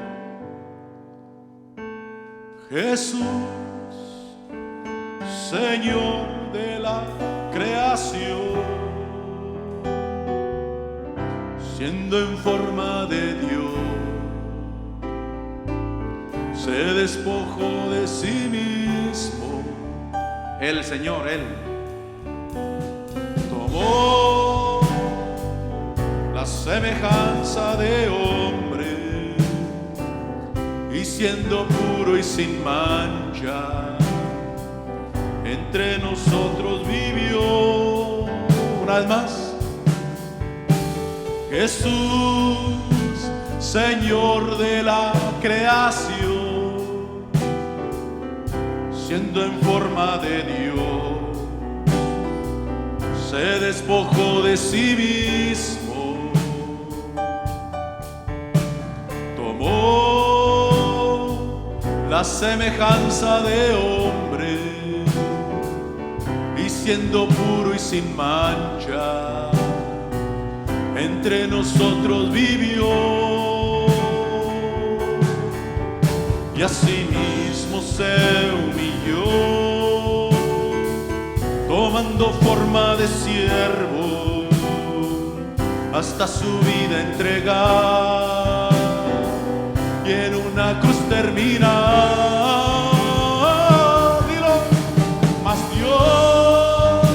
Jesús, Señor de la creación, siendo en forma de Dios, se despojó de sí mismo. El Señor, Él tomó la semejanza de hombre y siendo puro y sin mancha, entre nosotros vivió. Una vez más. Jesús, Señor de la creación, siendo en forma de Dios, se despojó de sí mismo, tomó la semejanza de hombre y siendo puro y sin mancha, entre nosotros vivió. Y asimismo se humilló, tomando forma de siervo, hasta su vida entregar, y en una cruz terminar. Dilo, mas Dios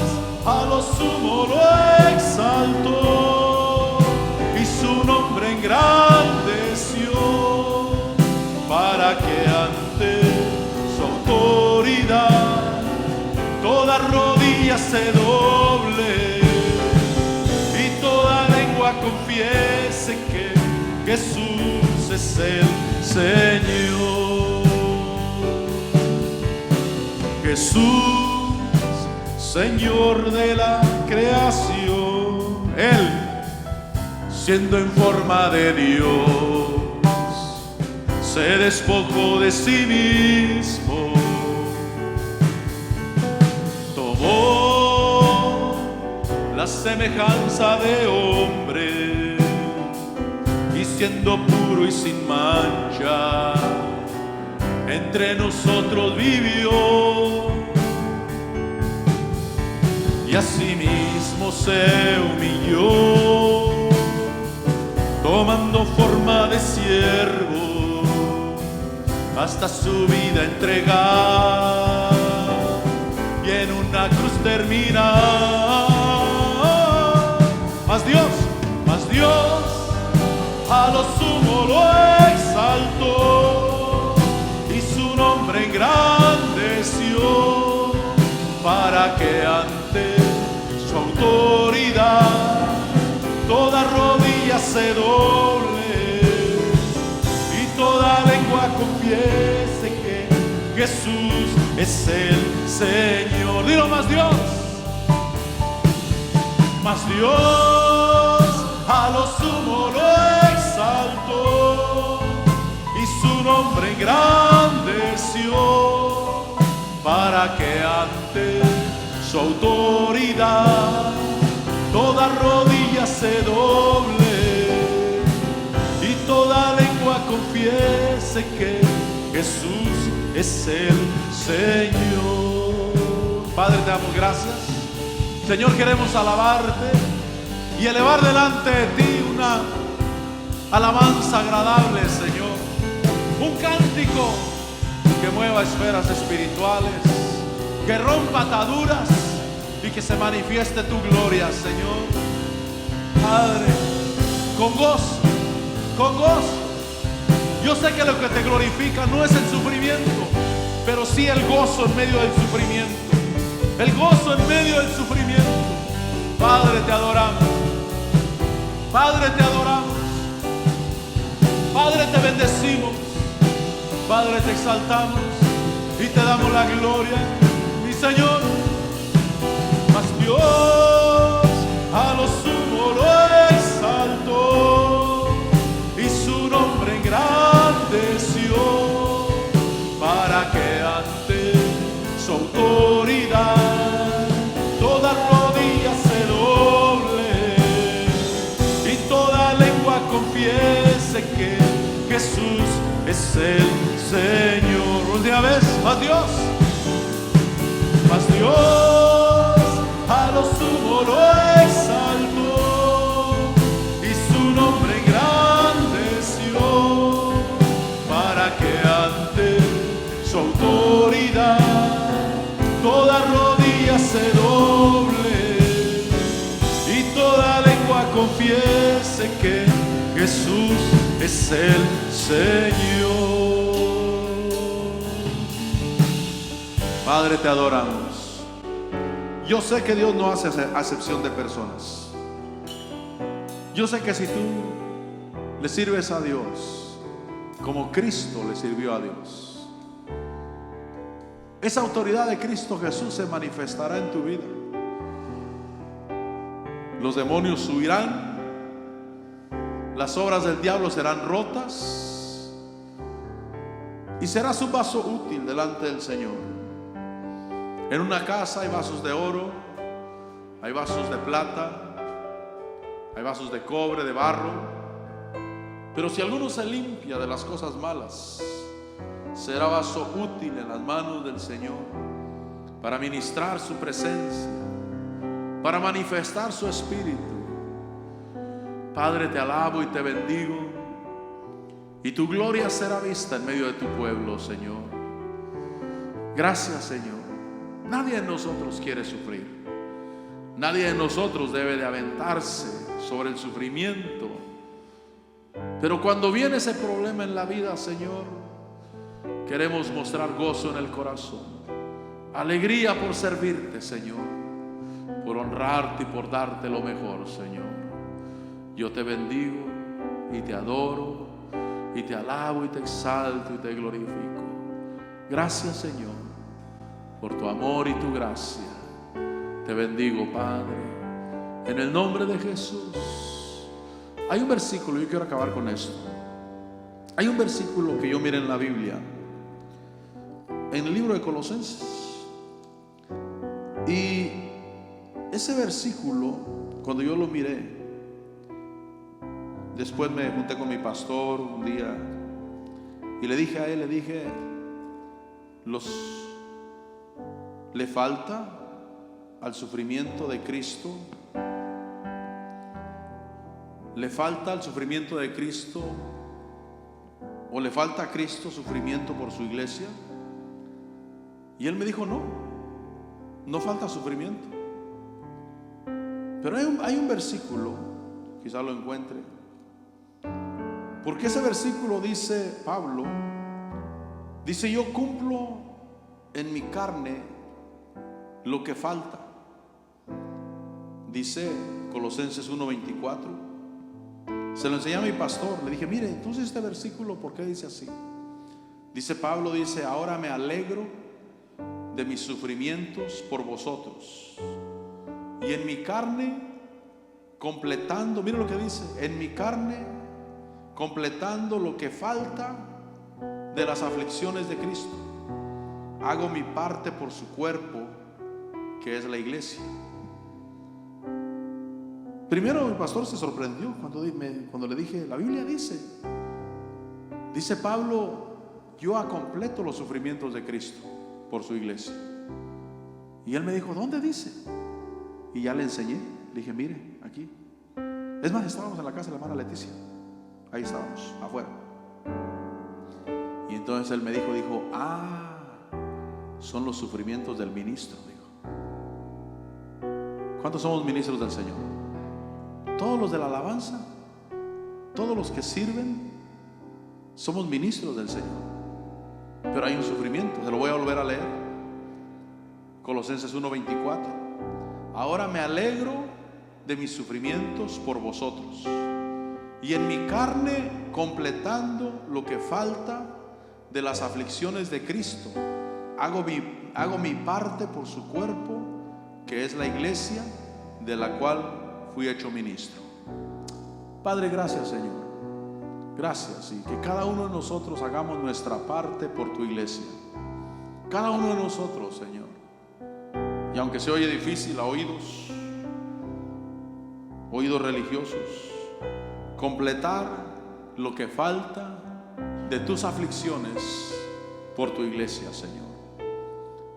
a lo sumo lo exaltó, engrandeció, para que ante su autoridad toda rodilla se doble y toda lengua confiese que Jesús es el Señor. Jesús, Señor de la creación, Él, siendo en forma de Dios, se despojó de sí mismo, tomó la semejanza de hombre y siendo puro y sin mancha, entre nosotros vivió. Y asimismo se humilló, tomando forma de siervo, hasta su vida entregar, y en una cruz terminar. Mas Dios a lo sumo lo exaltó y su nombre engrandeció, para que ante su autoridad toda rodilla se doble y toda lengua confiese que Jesús es el Señor. Dilo, más Dios a lo sumo lo exaltó y su nombre engrandeció, para que ante su autoridad toda rodilla se doble y toda lengua confiese que Jesús es el Señor. Padre, te damos gracias. Señor, queremos alabarte, y elevar delante de ti una alabanza agradable, Señor. Un cántico que mueva esferas espirituales, que rompa ataduras y que se manifieste tu gloria, Señor. Padre, con gozo, con gozo. Yo sé que lo que te glorifica no es el sufrimiento, pero sí el gozo en medio del sufrimiento. El gozo en medio del sufrimiento. Padre, te adoramos. Padre, te adoramos. Padre, te bendecimos. Padre, te exaltamos y te damos la gloria. Mi Señor, mas Dios a lo sumo lo exaltó y su nombre engrandeció, para que ante su autoridad toda rodilla se doble y toda lengua confiese que Jesús es el Señor. Última vez, más Dios a lo sumo lo exaltó y su nombre engrandeció, para que ante su autoridad toda rodilla se doble y toda lengua confiese que Jesús es el Señor. Padre, te adoramos. Yo sé que Dios no hace acepción de personas. Yo sé que si tú le sirves a Dios como Cristo le sirvió a Dios, esa autoridad de Cristo Jesús se manifestará en tu vida. Los demonios huirán, las obras del diablo serán rotas y serás un vaso útil delante del Señor. En una casa hay vasos de oro, hay vasos de plata, hay vasos de cobre, de barro. Pero si alguno se limpia de las cosas malas, será vaso útil en las manos del Señor para ministrar su presencia, para manifestar su espíritu. Padre, te alabo y te bendigo, y tu gloria será vista en medio de tu pueblo, Señor. Gracias, Señor. Nadie de nosotros quiere sufrir. Nadie de nosotros debe de aventarse sobre el sufrimiento. Pero cuando viene ese problema en la vida, Señor, queremos mostrar gozo en el corazón, alegría por servirte, Señor, por honrarte y por darte lo mejor, Señor. Yo te bendigo y te adoro y te alabo y te exalto y te glorifico. Gracias, Señor, por tu amor y tu gracia. Te bendigo, Padre, en el nombre de Jesús. Hay un versículo, yo quiero acabar con esto. Hay un versículo que yo miré en la Biblia, en el libro de Colosenses, y ese versículo, cuando yo lo miré, después me junté con mi pastor un día y le dije a él, le falta al sufrimiento de Cristo, le falta al sufrimiento de Cristo, o le falta a Cristo sufrimiento por su iglesia. Y él me dijo, no falta sufrimiento. Pero hay un versículo, quizá lo encuentre, porque ese versículo dice, Pablo dice, yo cumplo en mi carne lo que falta. Dice Colosenses 1:24. Se lo enseñé a mi pastor, le dije, mire, entonces este versículo, ¿por qué dice así? Dice Pablo, dice, ahora me alegro de mis sufrimientos por vosotros, y en mi carne completando, mire lo que dice, en mi carne completando lo que falta de las aflicciones de Cristo, hago mi parte por su cuerpo, que es la iglesia. Primero mi pastor se sorprendió cuando le dije, la Biblia dice Pablo, yo completo los sufrimientos de Cristo por su iglesia. Y él me dijo, ¿dónde dice? Y ya le enseñé, le dije, mire, aquí. Es más, estábamos en la casa de la hermana Leticia. Ahí estábamos, afuera. Y entonces él me dijo, son los sufrimientos del ministro, dijo. ¿Cuántos somos ministros del Señor? Todos los de la alabanza, todos los que sirven, somos ministros del Señor. Pero hay un sufrimiento, se lo voy a volver a leer. Colosenses 1:24. Ahora me alegro de mis sufrimientos por vosotros, y en mi carne completando lo que falta de las aflicciones de Cristo, hago mi parte por su cuerpo, que es la iglesia, de la cual fui hecho ministro. Padre, gracias, Señor. Gracias, y que cada uno de nosotros hagamos nuestra parte por tu iglesia. Cada uno de nosotros, Señor. Y aunque se oye difícil a oídos religiosos, completar lo que falta de tus aflicciones por tu iglesia, Señor.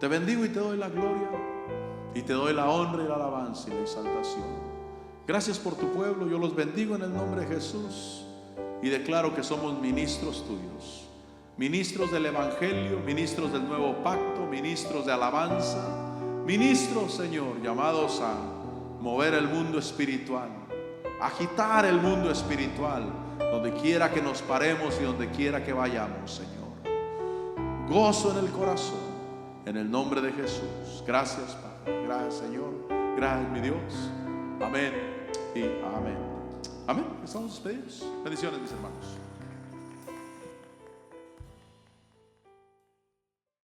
Te bendigo y te doy la gloria, y te doy la honra y la alabanza y la exaltación. Gracias por tu pueblo. Yo los bendigo en el nombre de Jesús y declaro que somos ministros tuyos, ministros del evangelio, ministros del nuevo pacto, ministros de alabanza, ministros, Señor, llamados a mover el mundo espiritual, agitar el mundo espiritual, donde quiera que nos paremos y donde quiera que vayamos, Señor. Gozo en el corazón, en el nombre de Jesús. Gracias, Padre. Gracias, Señor. Gracias, mi Dios. Amén y amén. Amén. Estamos despedidos. Bendiciones, mis hermanos.